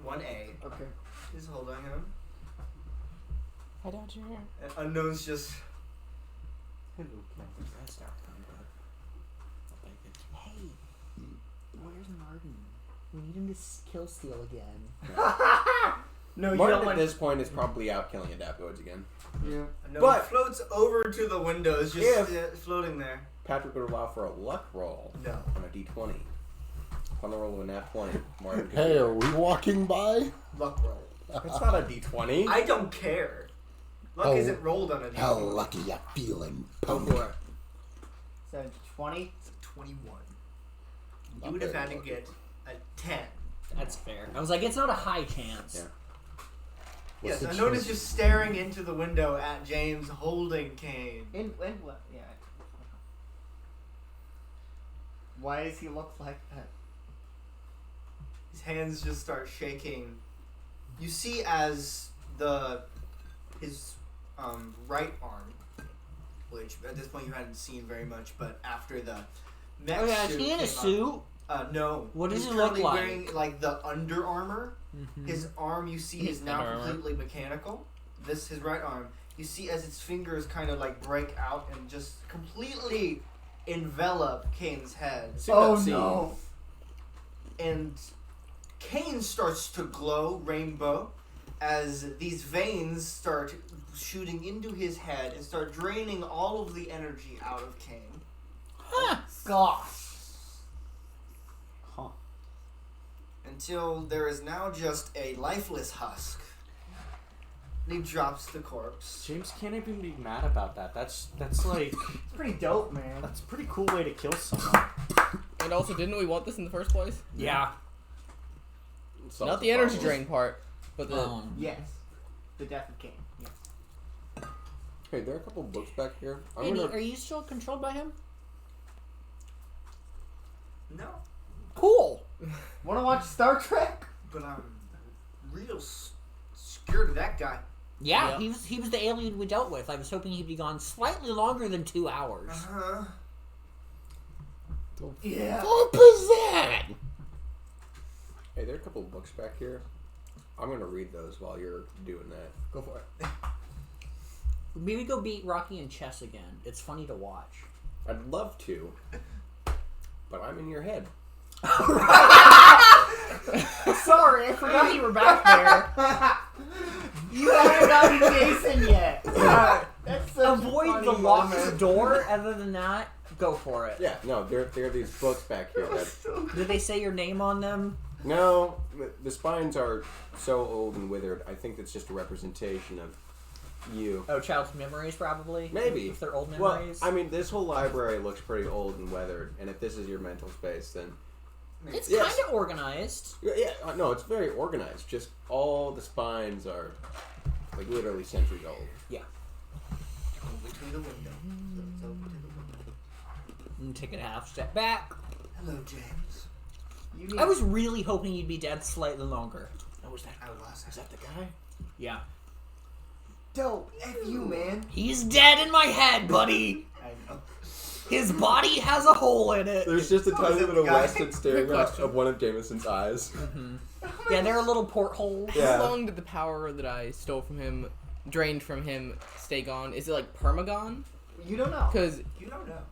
1A. Okay. He's holding him. Head out your hair. And Unknown's just Hey, where's Martin? We need him to kill Steel again. No, you Martin don't at want. this point is probably out killing adaptoids again. Yeah. Unknown But- floats over to the windows, just floating there. Patrick would allow for a luck roll No. on a d20. On the roll of a nat 20, Martin could Hey, do are we walking by? Luck roll. it. It's not a d20. I don't care. Luck Oh, isn't rolled on a How D20. lucky you feeling, Go punk? for it. So 20. It's a 21. Not You would have very had to lucky. get a 10. That's fair. I was like, it's not a high chance. Yeah. Yes, the Unknown is chance? just staring into the window at James holding Kane. In what? Yeah. Why does he look like that? His hands just start shaking. You see as his right arm, which at this point you hadn't seen very much, but after the mech Oh yeah, is suit he in a came suit? up, no. What does He's he look currently like? wearing like the Under Armour. Mm-hmm. His arm, you see, is now Under Armour. completely mechanical. His right arm. You see as its fingers kind of like break out and just completely envelop Kane's head. Oh Scene. no! And Kane starts to glow rainbow as these veins start shooting into his head and start draining all of the energy out of Kane. Gosh. Huh. Until there is now just a lifeless husk. And he drops the corpse. James can't even be mad about that. That's like It's pretty dope, man. that's a pretty cool way to kill someone. And also, didn't we want this in the first place? Yeah. Solves Not the energy problem. drain part, but the Yes. The death of Kane. Yes. Hey, there are a couple books back here. Andy, are you still controlled by him? No, Cool. Want to watch Star Trek? but I'm real scared of that guy. Yeah, he was the alien we dealt with. I was hoping he'd be gone slightly longer than 2 hours. Uh-huh. Yeah. What is that? Hey, there are a couple books back here. I'm gonna read those while you're doing that. Go for it. Maybe go beat Rocky in chess again. It's funny to watch. I'd love to, but I'm in your head. Sorry, I forgot you were back there. You haven't gotten Jason yet. That's such Avoid a funny the locked moment. door. Other than that, go for it. Yeah, no, there are these books back here that... Did they say your name on them? No, the spines are so old and withered. I think that's just a representation of you. Oh, childhood memories, probably? Maybe. If they're old Well, memories? I mean, this whole library looks pretty old and weathered, and if this is your mental space, then... It's Yes. kind of organized. Yeah, no, it's very organized. Just all the spines are, like, literally centuries old. Yeah. Over to the window. Over to the window. And take a half step back. Hello, James. You need I was really hoping you'd be dead slightly longer. Oh, is that the guy? Yeah. dope. F you, man. He's dead in my head, buddy. I know. His body has a hole in it. There's just a tiny that little the guy? Weston staring Good out question. of one of Jameson's eyes. Yeah, there are little portholes. Yeah. How long did the power that I stole from him, drained from him, stay gone? Is it like permagon? You don't know. Because You don't know.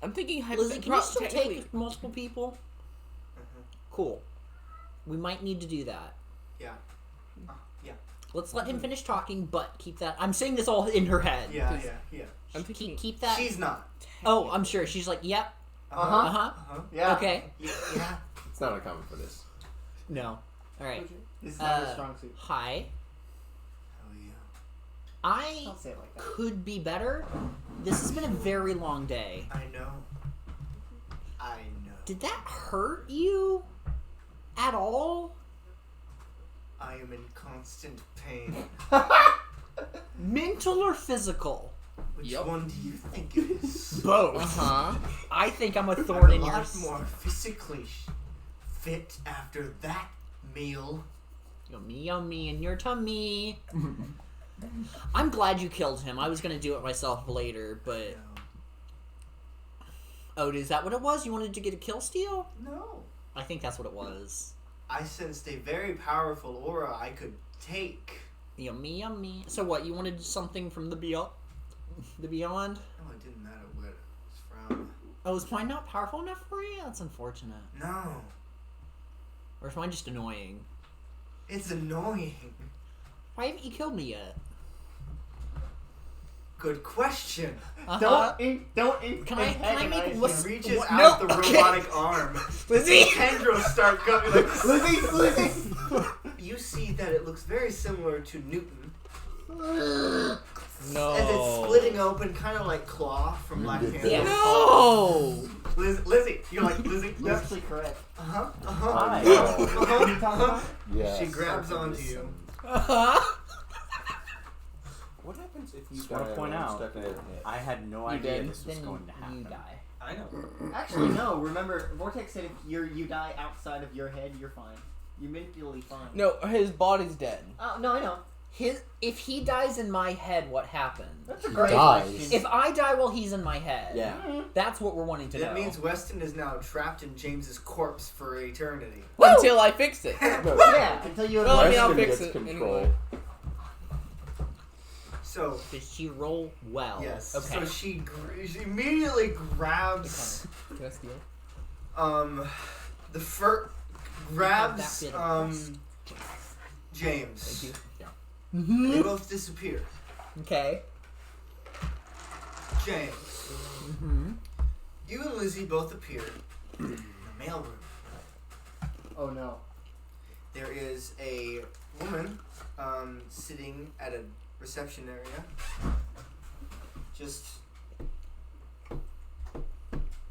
I'm thinking Lizzie, can you still technically- take multiple people? Cool. We might need to do that. Yeah. Yeah. Let's let him finish talking, but keep that. I'm saying this all in her head. Yeah. Because- Yeah. Yeah. I'm thinking Keep that. She's not. Oh, I'm sure. She's like, yep. Uh-huh. Uh huh. Uh-huh. Yeah. Okay. Yeah. It's not uncommon for this. No. All right. This is not a strong suit. Hi. Hell yeah. I Don't say it like that. could be better. This has been a very long day. I know. I know. Did that hurt you at all? I am in constant pain. Mental or physical? Which Yep. one do you think it is? Both. Uh-huh. I think I'm a thorn I'm in a your lot more physically fit after that meal. Yummy, yummy in your tummy. I'm glad you killed him. I was gonna do it myself later, but oh, is that what it was? You wanted to get a kill steal? No. I think that's what it was. I sensed a very powerful aura I could take. Yummy, yummy. So what? You wanted something from the beyond? The beyond? Oh, it didn't matter where it was from. Oh, is mine not powerful enough for you? That's unfortunate. No. Or is mine just annoying? It's annoying. Why haven't you killed me yet? Good question. Uh-huh. Don't Can I make He what's reaches what- out no, the okay. robotic arm. Lizzie? Tendrils start going like Lizzie! You see that it looks very similar to Newton. No. As it's splitting open, kind of like Claw from Black Panther. Yeah. No. Lizzie, you're like Lizzie. You're actually correct. Uh huh. Uh huh. Hi. no. What are you talking about? Yeah. She grabs onto you. Uh-huh. What happens if you Just die want to point and I'm out stuck in that your head? I had no You idea did. this was Then going to happen. you die. I know. Actually, no. Remember, Vortex said if you die outside of your head, you're fine. You're mentally fine. No, his body's dead. Oh, no, I know. If he dies in my head, what happens? That's a He great dies. question. If I die while he's in my head, Yeah. that's what we're wanting to know. That means Weston is now trapped in James's corpse for eternity. Until I fix it. Yeah, until you Well, I mean, I'll Weston fix gets it control. anyway. So Did she roll well? yes. Okay. So she immediately grabs Can I steal? the fur grabs That bit of James. Thank you. They both disappear. Okay. James, Mm-hmm. you and Lizzie both appear in the mailroom. Oh, no. There is a woman sitting at a reception area, just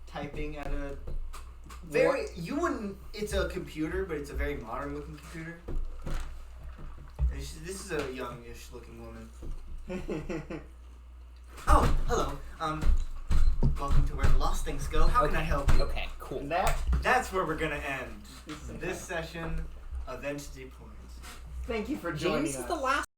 typing at a you wouldn't. It's a computer, but it's a very modern looking computer. And This is a youngish looking woman. Oh, hello. Welcome to Where the Lost Things Go. How can I help you? Okay, cool. And That's where we're gonna end this session of Entity Points. thank you for joining James us. is the last